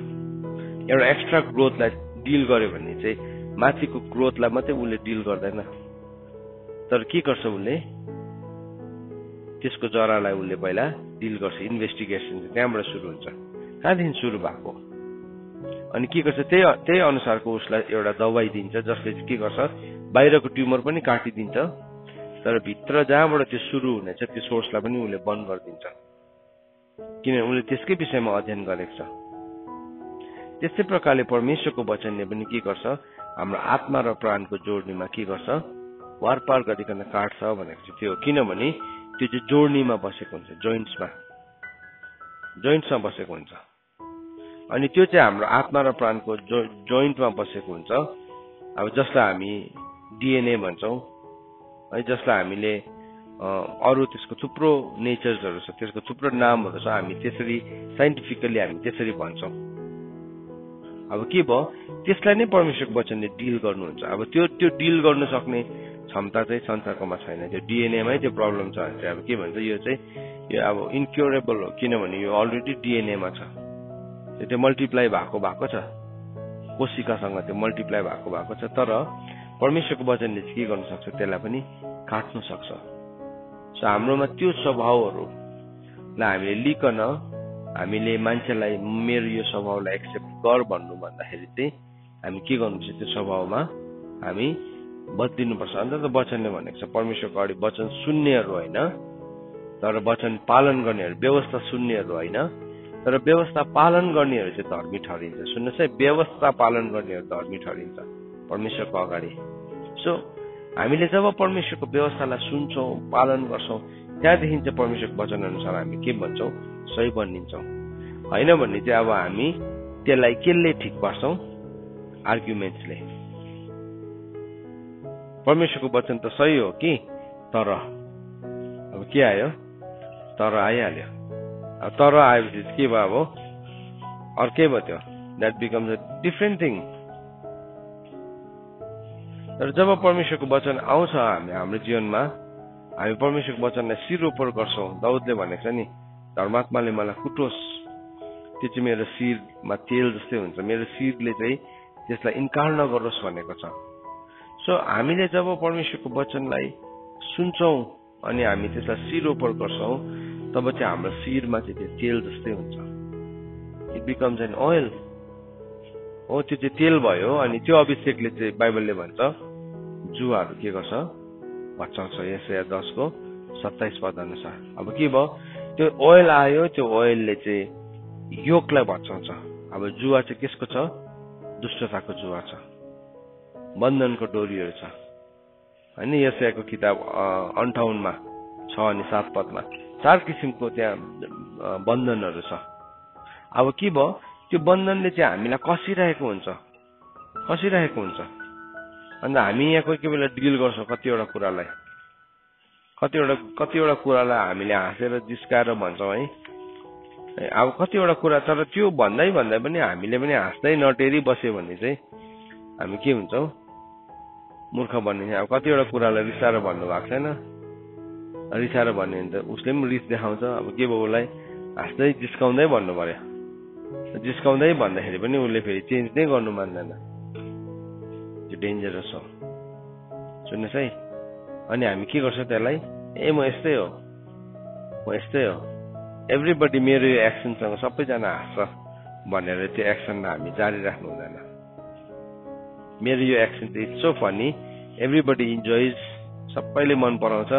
एउटा एक्स्ट्रा ग्रोथलाई डिल गर्यो भने चाहिँ माथिको ग्रोथलाई मात्रै उसले डिल गर्दैन, तर के गर्छ उसले त्यसको जरालाई उसले पहिला डिल गर्छ। इन्भेस्टिगेसन चाहिँ त्यहाँबाट सुरु हुन्छ, कहाँदेखि सुरु भएको, अनि के गर्छ त्यही अनुसारको उसलाई एउटा दबाई दिन्छ, जसले चाहिँ के गर्छ बाहिरको ट्युमर पनि काटिदिन्छ, तर भित्र जहाँबाट त्यो सुरु हुनेछ त्यो सोर्सलाई पनि उसले बन्द गरिदिन्छ, किनभने उसले त्यसकै विषयमा अध्ययन गरेको छ। त्यस्तै प्रकारले परमेश्वरको वचनले पनि के गर्छ, हाम्रो आत्मा र प्राणको जोड्नीमा के गर्छ, वार पार गरिकन काट्छ भनेको चाहिँ त्यो हो। किनभने त्यो चाहिँ जोड्नीमा बसेको हुन्छ, जोइन्ट्समा बसेको हुन्छ। अनि त्यो चाहिँ हाम्रो आत्मा र प्राणको जोइन्टमा बसेको हुन्छ। अब जसलाई हामी डिएनए भन्छौँ है, जसलाई हामीले अरू त्यसको थुप्रो नेचर्सहरू छ, त्यसको थुप्रो नामहरू छ, हामी त्यसरी साइन्टिफिकली हामी त्यसरी भन्छौँ। अब के भयो, त्यसलाई नै परमेश्वरको वचनले डिल गर्नुहुन्छ। अब त्यो डिल गर्नु सक्ने क्षमता चाहिँ संसारकोमा छैन, त्यो डिएनएमै त्यो प्रब्लम छ भने चाहिँ अब के भन्छ, यो चाहिँ यो अब इन्क्योरेबल हो, किनभने यो अलरेडी डिएनएमा छ, त्यो मल्टिप्लाई भएको छ, कोशिकासँग त्यो मल्टिप्लाई भएको छ। तर परमेश्वरको वचनले चाहिँ के गर्नु सक्छ, त्यसलाई पनि काट्नु सक्छ। सो हाम्रोमा त्यो स्वभावहरूलाई हामीले लिकन हामीले मान्छेलाई मेरो यो स्वभावलाई एक्सेप्ट गर भन्नु भन्दाखेरि चाहिँ हामी के गर्नुपर्छ, त्यो स्वभावमा हामी बदलिनुपर्छ। अन्त त वचनले भनेको छ परमेश्वरको अगाडि वचन सुन्नेहरू होइन, तर वचन पालन गर्नेहरू, व्यवस्था सुन्नेहरू होइन, तर व्यवस्था पालन गर्नेहरू चाहिँ धर्मी ठहरिन्छ। सुन्नुहोस् है, व्यवस्था पालन गर्नेहरू धर्मी ठहरिन्छ परमेश्वरको अगाडि। सो हामीले जब परमेश्वरको व्यवस्थालाई सुन्छौँ, पालन गर्छौँ, त्यहाँदेखि चाहिँ परमेश्वरको वचन अनुसार हामी के भन्छौँ, सही बनिन्छौँ। होइन भने चाहिँ अब हामी त्यसलाई केले ठिक पार्छौँ, आर्ग्युमेन्ट्सले। परमेश्वरको वचन त सही हो कि, तर अब के आयो, तर आइहाल्यो। अब तर आएपछि के भयो, अब अर्कै भयो, त्यो that becomes a different thing. तर जब परमेश्वरको वचन आउँछ हाम्रो जीवनमा, हामी परमेश्वरको वचनलाई शिरोपर गर्छौँ। दाउदले भनेको छ नि, धर्मात्माले मलाई कुटोस्, त्यो चाहिँ मेरो शिरमा तेल जस्तै हुन्छ, मेरो शिरले चाहिँ त्यसलाई इन्कार नगरोस् भनेको छ। सो हामीले जब परमेश्वरको वचनलाई सुन्छौं अनि हामी त्यसलाई शिरोपर गर्छौं तब चाहिँ हाम्रो शिरमा चाहिँ त्यो तेल जस्तै हुन्छ। It becomes an oil. हो त्यो चाहिँ तेल भयो अनि त्यो अभिषेकले चाहिँ बाइबलले भन्छ जुवाहरू के गर्छ भचाउँछ। यशाया 10:27 पद अनुसार अब के भयो त्यो ओइल आयो, त्यो ओइलले चाहिँ योगलाई भचाउँछ। अब जुवा चाहिँ केसको छ? दुष्टताको जुवा छ, बन्धनको डोरीहरू छ हैन। यशायाको किताब 58:6 अनि 7 पदमा 4 किसिमको त्यहाँ बन्धनहरू छ। अब के भयो त्यो बन्धनले चाहिँ हामीलाई कसिरहेको हुन्छ अन्त हामी यहाँ कोही बेला डिल गर्छौँ कतिवटा कुरालाई हामीले हाँसेर जिस्काएर भन्छौँ है। अब कतिवटा कुरा तर त्यो भन्दै पनि हामीले पनि हाँस्दै नटेरी बस्यो भने चाहिँ हामी के हुन्छौँ? मूर्ख बनिन्छ। अब कतिवटा कुरालाई रिसाएर भन्नुभएको छैन, रिसाएर भन्यो भने त उसले पनि रिस देखाउँछ। अब के भयो उसलाई हाँस्दै जिस्काउँदै भन्नु पर्यो। जिस्काउँदै भन्दाखेरि पनि उसले फेरि चेन्ज नै गर्नु मान्दैन। त्यो डेन्जरस हो। सुन्नुहोस् है। अनि हामी के गर्छौँ त्यसलाई? म यस्तै हो एभ्रीबडी मेरो यो एक्सनसँग सबैजना हाँस्छ भनेर त्यो एक्सनलाई हामी जारी राख्नु हुँदैन। मेरो यो एक्सन चाहिँ it's so funny, everybody enjoys, सबैले मन पराउँछ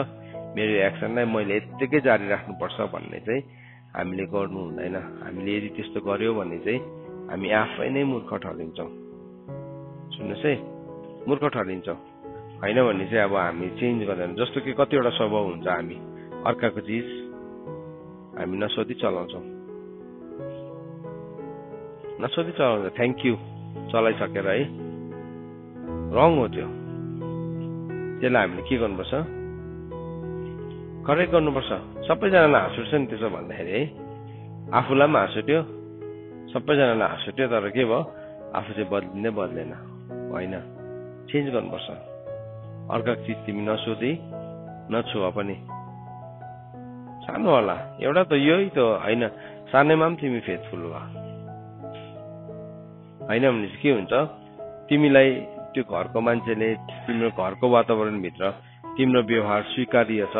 मेरो यो एक्सनलाई, मैले यत्तिकै जारी राख्नुपर्छ भन्ने चाहिँ हामीले गर्नु हुँदैन। हामीले यदि त्यस्तो गर्यो भने चाहिँ हामी आफै नै मूर्ख ठहरिन्छौँ। सुन्नुहोस् है, मूर्ख ठहरिन्छौँ। होइन भने चाहिँ अब हामी चेन्ज गर्दैन। जस्तो कि कतिवटा स्वभाव हुन्छ हामी अर्काको चिज हामी नसोधी चलाउँछौँ, थ्याङ्क यू चलाइसकेर है। रङ हो त्यो। त्यसलाई हामीले के गर्नुपर्छ? करेक्ट गर्नुपर्छ। सबैजनालाई हाँस उठ्छ नि त्यसो भन्दाखेरि है। आफूलाई पनि हाँस उठ्यो, सबैजनालाई हाँस उठ्यो, तर के भयो आफू चाहिँ बदलेन। होइन, चेन्ज गर्नुपर्छ। अर्काको चिज तिमी नसोधी नछुवा पनि। सानो होला एउटा त यही त होइन, सानैमा पनि तिमी फेथफुल हो होइन भने चाहिँ के हुन्छ? तिमीलाई त्यो घरको मान्छेले तिम्रो घरको वातावरणभित्र तिम्रो व्यवहार स्वीकार्य छ,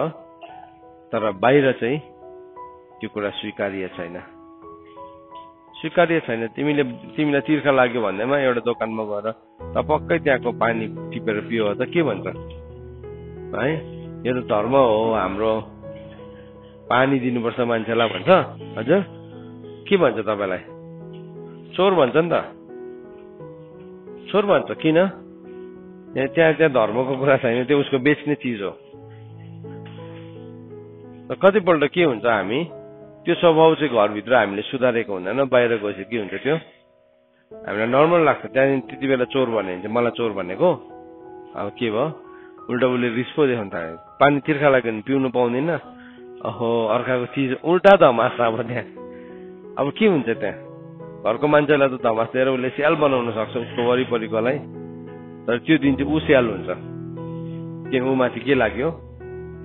तर बाहिर चाहिँ त्यो कुरा स्वीकार्य छैन। तिमीलाई तिर्खा लाग्यो भन्दैमा एउटा दोकानमा गएर टपक्कै त्यहाँको पानी टिपेर पियो त के भन्छ है? यो त धर्म हो हाम्रो, पानी दिनुपर्छ मान्छेलाई भन्छ। हजुर के भन्छ तपाईँलाई? चोर भन्छ नि त, चोर भन्छ। किन? त्यहाँ धर्मको कुरा छैन, त्यो उसको बेच्ने चिज हो। कतिपल्ट के हुन्छ हामी त्यो स्वभाव चाहिँ घरभित्र हामीले सुधारेको हुँदैन, बाहिर गएपछि के हुन्छ त्यो हामीलाई नर्मल लाग्छ। त्यहाँदेखि त्यति बेला चोर भन्यो भने चाहिँ मलाई चोर भनेको। अब के भयो? उल्टा उसले रिस पो देखाउनु थाल्यो। पानी तिर्खा लाग्यो भने पिउनु पाउँदैन। अहो अर्काको चिज उल्टा धमास। अब त्यहाँ अब के हुन्छ? त्यहाँ घरको मान्छेलाई त धमास दिएर उसले स्याल बनाउन सक्छ उसको वरिपरिकोलाई, तर त्यो दिन चाहिँ ऊ स्याल हुन्छ। किन? ऊ माथि के लाग्यो?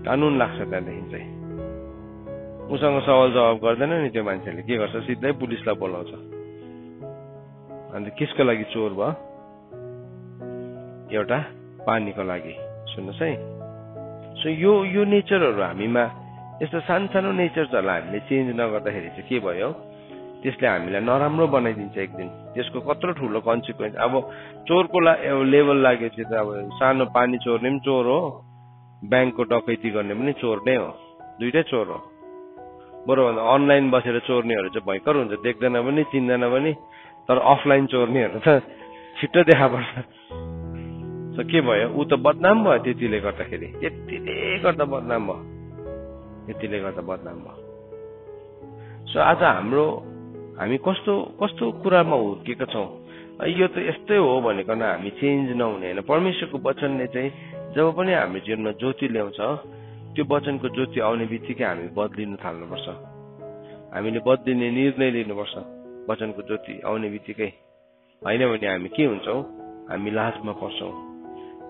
कानुन लाग्छ। त्यहाँदेखि चाहिँ उसँग सवाल जवाब गर्दैन नि त्यो मान्छेले। के गर्छ? सिधै पुलिसलाई बोलाउँछ। अन्त किसको लागि चोर भयो? एउटा पानीको लागि। सुन्नुहोस् है। सो यो नेचरहरू हामीमा, यस्तो सानो नेचर्सहरूलाई हामीले चेन्ज नगर्दाखेरि चाहिँ के भयो? त्यसले हामीलाई नराम्रो बनाइदिन्छ एक दिन। त्यसको कत्रो ठुलो कन्सिक्वेन्स। अब चोरको लेभल लागेपछि त अब सानो पानी चोर्ने पनि चोर हो, ब्याङ्कको डकैती गर्ने पनि चोर नै हो, दुइटै चोर हो। बरुभन्दा अनलाइन बसेर चोर्नेहरू चाहिँ भयङ्कर हुन्छ, देख्दैन पनि चिन्दैन पनि, तर अफलाइन चोर्नेहरू त छिट्टो देखा पर्छ। सो के भयो? ऊ त बदनाम भयो त्यतिले गर्दाखेरि, बदनाम भयो। सो आज हामी कस्तो कुरामा हुर्केका छौँ? यो त यस्तै हो भनेकन हामी चेन्ज नहुने होइन। परमेश्वरको वचनले चाहिँ जब पनि हाम्रो जीवनमा ज्योति ल्याउँछ, त्यो वचनको ज्योति आउने बित्तिकै हामी बदलिनु थाल्नुपर्छ। हामीले बदलिने निर्णय लिनुपर्छ वचनको ज्योति आउने बित्तिकै। होइन भने हामी के हुन्छौँ? हामी लाजमा पर्छौँ,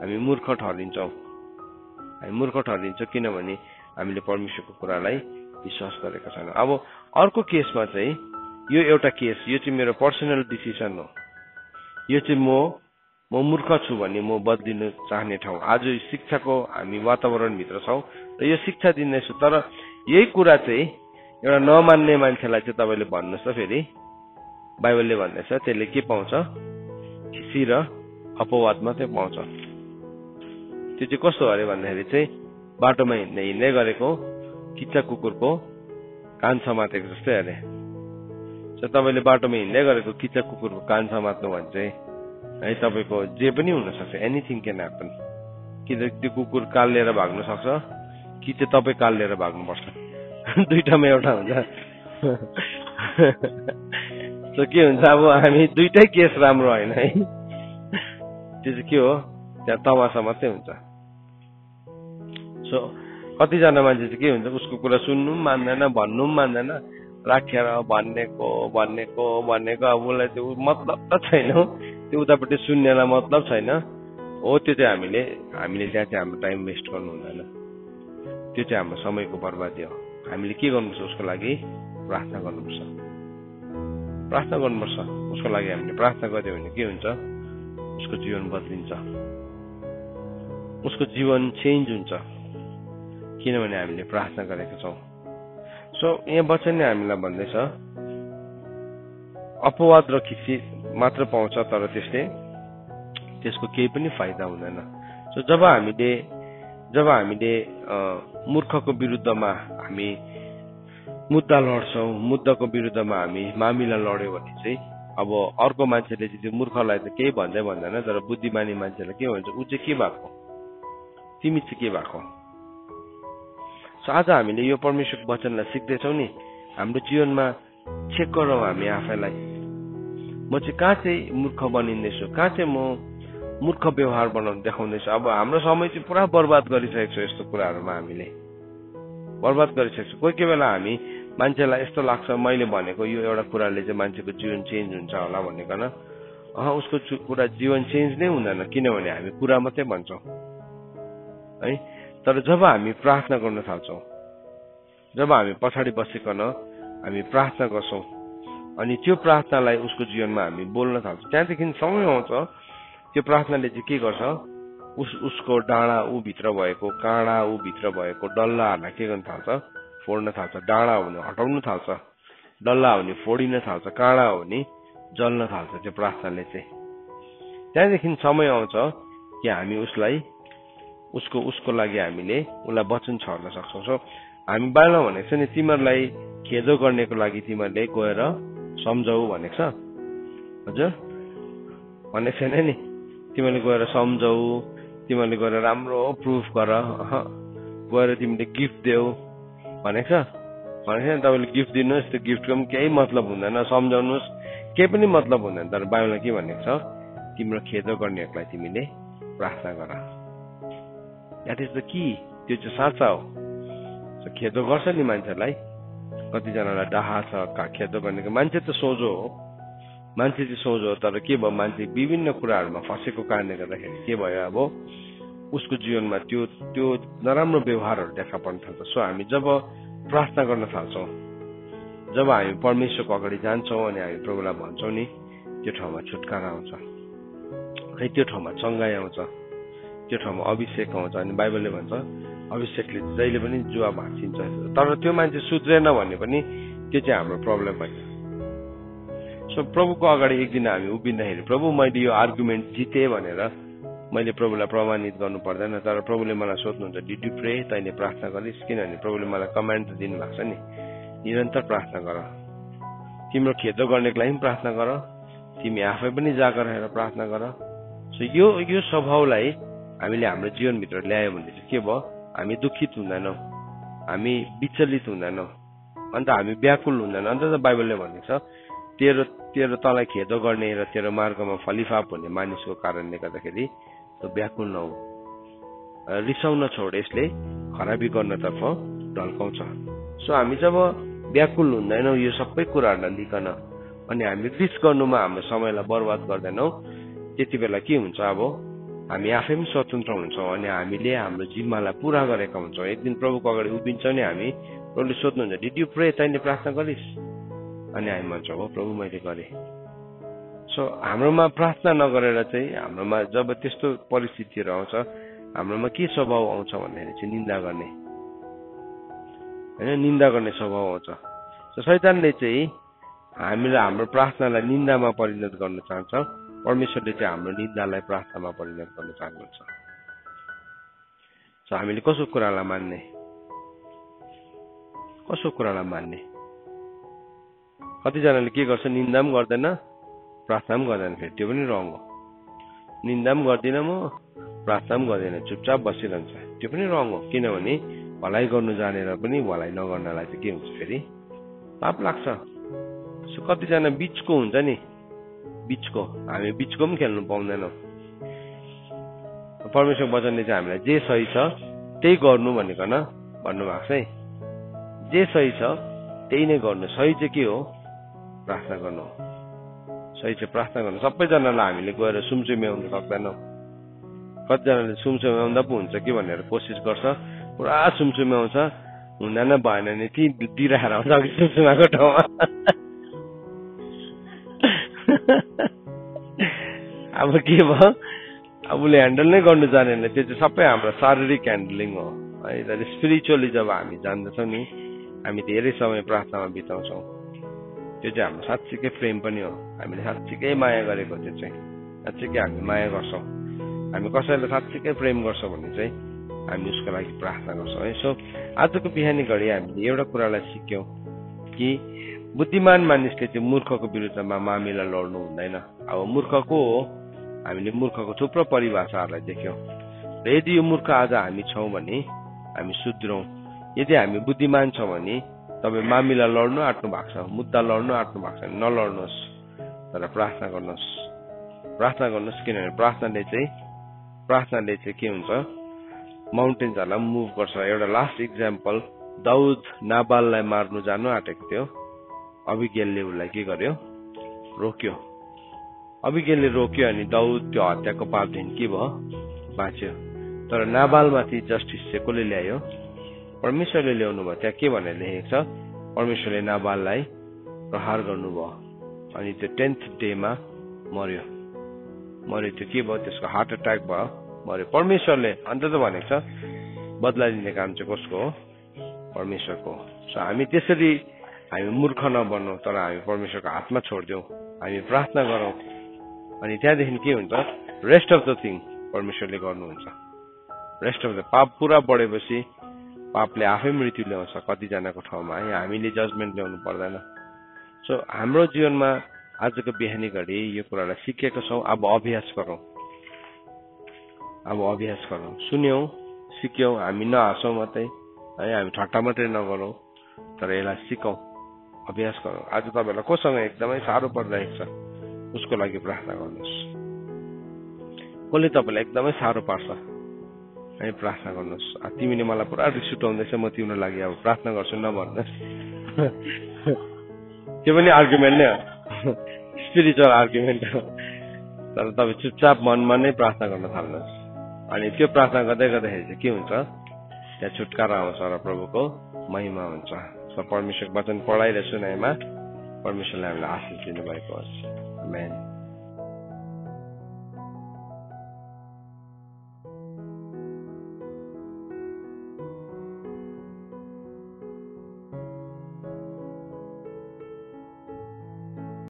हामी मूर्ख ठहरिन्छौँ। किनभने हामीले परमेश्वरको कुरालाई विश्वास गरेका छैनौँ। अब अर्को केसमा चाहिँ यो एउटा केस, यो चाहिँ मेरो पर्सनल डिसिसन हो। यो चाहिँ म मूर्ख छु भन्ने म बदलिन चाहने ठाउँ। आज शिक्षाको हामी वातावरणभित्र छौँ र यो शिक्षा दिँदैछु, तर यही कुरा चाहिँ एउटा नमान्ने मान्छेलाई चाहिँ तपाईँले भन्नुहोस् त फेरि बाइबलले भन्दैछ त्यसले के पाउँछ? खिसी र अपवाद मात्रै पाउँछ। त्यो चाहिँ कस्तो अरे भन्दाखेरि चाहिँ बाटोमा हिँड्दै गरेको किच्चा कुकुरको कान समातेको जस्तै अरे। तपाईँले बाटोमा हिँड्दै गरेको किच्चा कुकुरको कान समात्नु भने चाहिँ है तपाईँको जे पनि हुनसक्छ, एनिथिङ क्यान ह्यापन। कि त्यो कुकुर काल लिएर भाग्न सक्छ कि चाहिँ तपाईँ काल लिएर भाग्नुपर्छ, दुइटामा एउटा हुन्छ। सो के हुन्छ अब हामी दुइटै केस राम्रो होइन है, त्यो चाहिँ के हो त्यहाँ तमासा मात्रै हुन्छ। सो कतिजना मान्छे चाहिँ के हुन्छ उसको कुरा सुन्नु पनि मान्दैन, भन्नु पनि मान्दैन, राखेर भनेको अब उसलाई त्यो मतलब त छैन, त्यो उतापट्टि सुन्नेलाई मतलब छैन हो। त्यो चाहिँ हामीले त्यहाँ चाहिँ हाम्रो टाइम वेस्ट गर्नु हुँदैन, त्यो चाहिँ हाम्रो समयको बर्बादी हो। हामीले के गर्नुपर्छ? उसको लागि प्रार्थना गर्नुपर्छ, प्रार्थना गर्नुपर्छ। उसको लागि हामीले प्रार्थना गर्यो भने के हुन्छ? उसको जीवन बदलिन्छ, उसको जीवन चेन्ज हुन्छ, किनभने हामीले प्रार्थना गरेका छौँ। सो यहाँ वचनले हामीलाई भन्दैछ अपवाद र खिसी मात्र पाउँछ, तर त्यसको केही पनि फाइदा हुँदैन। सो जब हामीले मूर्खको विरुद्धमा हामी मुद्दा लड्छौँ, मुद्दाको विरुद्धमा हामी मामिला लड्यो भने चाहिँ अब अर्को मान्छेले चाहिँ त्यो मूर्खलाई त केही भन्दैन, तर बुद्धिमानी मान्छेलाई के भन्छ? ऊ चाहिँ के भएको, तिमी चाहिँ के भएको। सो आज हामीले यो परमेश्वरको वचनलाई सिक्दैछौँ नि, हाम्रो जीवनमा चेक गरौँ हामी आफैलाई, म चाहिँ कहाँ चाहिँ मूर्ख बनिँदैछु, कहाँ चाहिँ म मूर्ख व्यवहार देखाउँदैछु। अब हाम्रो समय चाहिँ पुरा बर्बाद गरिसकेको छ, यस्तो कुराहरूमा हामीले बर्बाद गरिसकेको छ। कोही बेला हामी मान्छेलाई यस्तो लाग्छ मैले भनेको यो एउटा कुराले चाहिँ मान्छेको जीवन चेन्ज हुन्छ होला भनेकन, उसको कुरा जीवन चेन्ज नै हुँदैन, किनभने हामी कुरा मात्रै भन्छौँ है। तर जब हामी प्रार्थना गर्न थाल्छौँ, जब हामी पछाडि बसिकन हामी प्रार्थना गर्छौँ अनि त्यो प्रार्थनालाई उसको जीवनमा हामी बोल्न थाल्छौँ, त्यहाँदेखि समय आउँछ त्यो प्रार्थनाले चाहिँ के गर्छ? उसको डाँडा भित्र भएको, काँडा भित्र भएको डल्लाहरूलाई के गर्न थाल्छ? फोड्न थाल्छ। डाँडा हो भने हटाउन थाल्छ, डल्ला हो भने फोडिन थाल्छ, काँडा हो भने जल्न थाल्छ त्यो प्रार्थनाले चाहिँ। त्यहाँदेखि समय आउँछ कि हामी उसको लागि हामीले उसलाई वचन छर्न सक्छौँ। सो हामी बाइबलमा भनेको छ नि, तिमीहरूलाई खेदो गर्नेको लागि तिमीहरूले गएर सम्झाऊ भनेको छ, हजुर भनेको छैन नि? तिमीहरूले गएर सम्झाऊ, तिमीहरूले गएर राम्रो प्रुफ गर, गएर तिमीले गिफ्ट देऊ भनेको छ, भनेको छैन? तपाईँले गिफ्ट दिनुहोस्, त्यो गिफ्टको पनि केही मतलब हुँदैन, सम्झाउनुहोस् केही पनि मतलब हुँदैन। तर बाइबलमा के भनेको छ? तिम्रो खेदो गर्नेहरूलाई तिमीले प्रार्थना गर। That is the key. त्यो चाहिँ साँच्चा हो। खेदो गर्छ नि मान्छेलाई, कतिजनालाई डाहा छ खेदो गर्नेको। मान्छे त सोझो हो, मान्छे चाहिँ सोझो हो, तर के भयो? मान्छे विभिन्न कुराहरूमा फँसेको कारणले गर्दाखेरि के भयो? अब उसको जीवनमा त्यो नराम्रो व्यवहारहरू देखा पर्न थाल्छ। सो हामी जब प्रार्थना गर्न थाल्छौँ, जब हामी परमेश्वरको अगाडि जान्छौँ अनि हामी प्रभुलाई भन्छौँ नि, त्यो ठाउँमा छुटकारा आउँछ है, त्यो ठाउँमा चङ्गाई आउँछ, त्यो ठाउँमा अभिषेक आउँछ। अनि बाइबलले भन्छ अभिषेकले जहिले पनि जुवा भाँचिन्छ। तर त्यो मान्छे सुध्रेन भने पनि त्यो चाहिँ हाम्रो प्रब्लम होइन। सो प्रभुको अगाडि एक दिन हामी उभिँदाखेरि प्रभु मैले यो आर्गुमेन्ट जितेँ भनेर मैले प्रभुलाई प्रमाणित गर्नु पर्दैन। तर प्रभुले मलाई सोध्नुहुन्छ डिड यु प्रे, तैँले प्रार्थना गरिस्? किनभने प्रभुले मलाई कमान्ड त दिनु भएको छ नि, निरन्तर प्रार्थना गर, तिम्रो खेदो गर्नेको लागि पनि प्रार्थना गर, तिमी आफै पनि जागर रहेर प्रार्थना गर। सो यो स्वभावलाई हामीले हाम्रो जीवनभित्र ल्यायो भने चाहिँ के भयो? हामी दुखित हुँदैनौँ, हामी विचलित हुँदैनौँ, अन्त हामी व्याकुल हुँदैन। अन्त त बाइबलले भनेको छ तेरो तँलाई खेदो गर्ने र तेरो मार्गमा फलिफाप हुने मानिसको कारणले गर्दाखेरि त व्याकुल नहौ, रिसाउन छोड, यसले खराबी गर्नतर्फ ढल्काउँछ। सो हामी जब व्याकुल हुँदैनौँ यो सबै कुराहरूलाई लिकन अनि हामी रिस गर्नुमा हाम्रो समयलाई बर्बाद गर्दैनौँ, त्यति बेला के हुन्छ? अब हामी आफै पनि स्वतन्त्र हुन्छौँ अनि हामीले हाम्रो जिम्मालाई पुरा गरेका हुन्छौँ। एक दिन प्रभुको अगाडि उभिन्छौँ नि हामी, प्रभुले सोध्नुहुन्छ डिड यु प्रे, तैँले प्रार्थना गरिस्? अनि हामी भन्छौँ हो प्रभु मैले गरेँ। सो हाम्रोमा प्रार्थना नगरेर चाहिँ हाम्रोमा जब त्यस्तो परिस्थितिहरू आउँछ हाम्रोमा के स्वभाव आउँछ भन्दाखेरि चाहिँ निन्दा गर्ने हैन, निन्दा गर्ने स्वभाव आउँछ। सो शैतानले चाहिँ हामीलाई हाम्रो प्रार्थनालाई निन्दामा परिणत गर्न चाहन्छ, परमेश्वरले चाहिँ हाम्रो निन्दालाई प्रार्थनामा परिणत गर्न चाहनुहुन्छ। सो हामीले कसो कुरालाई मान्ने, कसो कुरालाई मान्ने? कतिजनाले के गर्छ, निन्दा पनि गर्दैन प्रार्थना पनि गर्दैन, फेरि त्यो पनि रङ हो। निन्दा पनि गर्दिन म, प्रार्थना पनि गर्दैन, चुपचाप बसिरहन्छ, त्यो पनि रङ हो। किनभने भलाइ गर्नु जानेर पनि भलाइ नगर्नलाई चाहिँ के हुन्छ, फेरि पाप लाग्छ। सो कतिजना बिचको हुन्छ नि, बिचको, हामी बिचको पनि खेल्नु पाउँदैनौँ। परमेश्वर वचनले चाहिँ हामीलाई जे सही छ त्यही गर्नु भनिकन भन्नुभएको छ है। जे सही छ त्यही नै गर्नु। सही चाहिँ के हो? प्रार्थना गर्नु। सही चाहिँ प्रार्थना गर्नु। सबैजनालाई हामीले गएर सुमसुम्याउनु सक्दैनौँ। कतिजनाले सुमसुम्याउँदा पो हुन्छ कि भनेर कोसिस गर्छ, पुरा सुमसुम्याउँछ, हुँदैन भएन नि ती दिइराखेर आउँछ अघि सुमसुमाको ठाउँमा। अब के भयो, अब उसले ह्यान्डल नै गर्नु जानेन। त्यो चाहिँ सबै हाम्रो शारीरिक ह्यान्डलिङ हो है। तर स्पिरिचुअली जब हामी जान्दछौँ नि, हामी धेरै समय प्रार्थनामा बिताउँछौँ, त्यो चाहिँ हाम्रो साँच्चीकै प्रेम पनि हो। हामीले साँच्चीकै माया गरेको, त्यो चाहिँ साँच्चीकै हामी माया गर्छौँ। हामी कसैलाई साँच्चीकै प्रेम गर्छौँ भने चाहिँ हामी उसको लागि प्रार्थना गर्छौँ है। सो आजको बिहानी घडी हामीले एउटा कुरालाई सिक्यौँ कि बुद्धिमान मानिसले चाहिँ मूर्खको विरुद्धमा मामिला लड्नु हुँदैन। अब मूर्ख को हो? हामीले मूर्खको थुप्रो परिभाषाहरूलाई देख्यौँ र यदि यो मूर्ख आज हामी छौँ भने हामी सुध्रौँ। यदि हामी बुद्धिमान छौँ भने तपाईँ मामिला लड्नु आँट्नु भएको छ, मुद्दा लड्नु आँट्नु भएको छ, नलड्नुहोस्, तर प्रार्थना गर्नुहोस्। प्रार्थना गर्नुहोस्, किनभने प्रार्थनाले चाहिँ के हुन्छ, माउन्टेन्सहरूलाई मुभ गर्छ। एउटा लास्ट इक्जाम्पल, दाउद नाबाललाई मार्नु जानु आँटेको थियो, अबिगेलले उसलाई के गर्यो, रोक्यो। अबिगेलले रोक्यो अनि दाउद त्यो हत्याको पापदेखि के भयो, बाँच्यो। तर नाबालमाथि जस्टिस चाहिँ कसले ल्यायो? परमेश्वरले ल्याउनु भयो। त्यहाँ के भनेर लेखेको छ, परमेश्वरले नाबाललाई प्रहार गर्नुभयो अनि त्यो 10th डेमा मर्यो। त्यो के भयो, त्यसको हार्ट एट्याक भयो, मर्यो। परमेश्वरले अन्त त भनेको छ बदला लिने काम चाहिँ कसको हो? परमेश्वरको। सो हामी त्यसरी हामी मूर्ख नबनौँ, तर हामी परमेश्वरको हातमा छोडिदिउँ, हामी प्रार्थना गरौँ, अनि त्यहाँदेखि के हुन्छ, रेस्ट अफ द थिङ परमेश्वरले गर्नुहुन्छ। रेस्ट अफ द पाप पुरा बढेपछि पापले आफै मृत्यु ल्याउँछ कतिजनाको ठाउँमा है। हामीले जजमेन्ट ल्याउनु पर्दैन। सो हाम्रो जीवनमा आजको बिहानी घडी यो कुरालाई सिकेको छौँ। अब अभ्यास गरौँ, सुन्यौँ, सिक्यौँ। हामी नहाँसौँ मात्रै है, हामी ठट्टा मात्रै नगरौँ, तर यसलाई सिकौँ, अभ्यास गरौँ। आज तपाईँलाई कोसँग एकदमै साह्रो परिरहेको छ, उसको लागि प्रार्थना गर्नुहोस्। कसले तपाईँलाई एकदमै साह्रो पार्छ है, प्रार्थना गर्नुहोस्। तिमीले मलाई पुरा रिस उठाउँदैछ, म तिम्रो लागि अब प्रार्थना गर्छु नभन्नुहोस्। त्यो पनि आर्गुमेन्ट नै हो, स्पिरिचुअल आर्गुमेन्ट हो। तर तपाईँ चुपचाप मनमा नै प्रार्थना गर्न थाल्नुहोस्, अनि त्यो प्रार्थना गर्दै गर्दाखेरि चाहिँ के हुन्छ, त्यहाँ छुटकारा आउँछ र प्रभुको महिमा हुन्छ। परमेश्वर वचन पढाइ र सुनाइमा परमेश्वरले हामीलाई आशिष दिनुभएको होस्।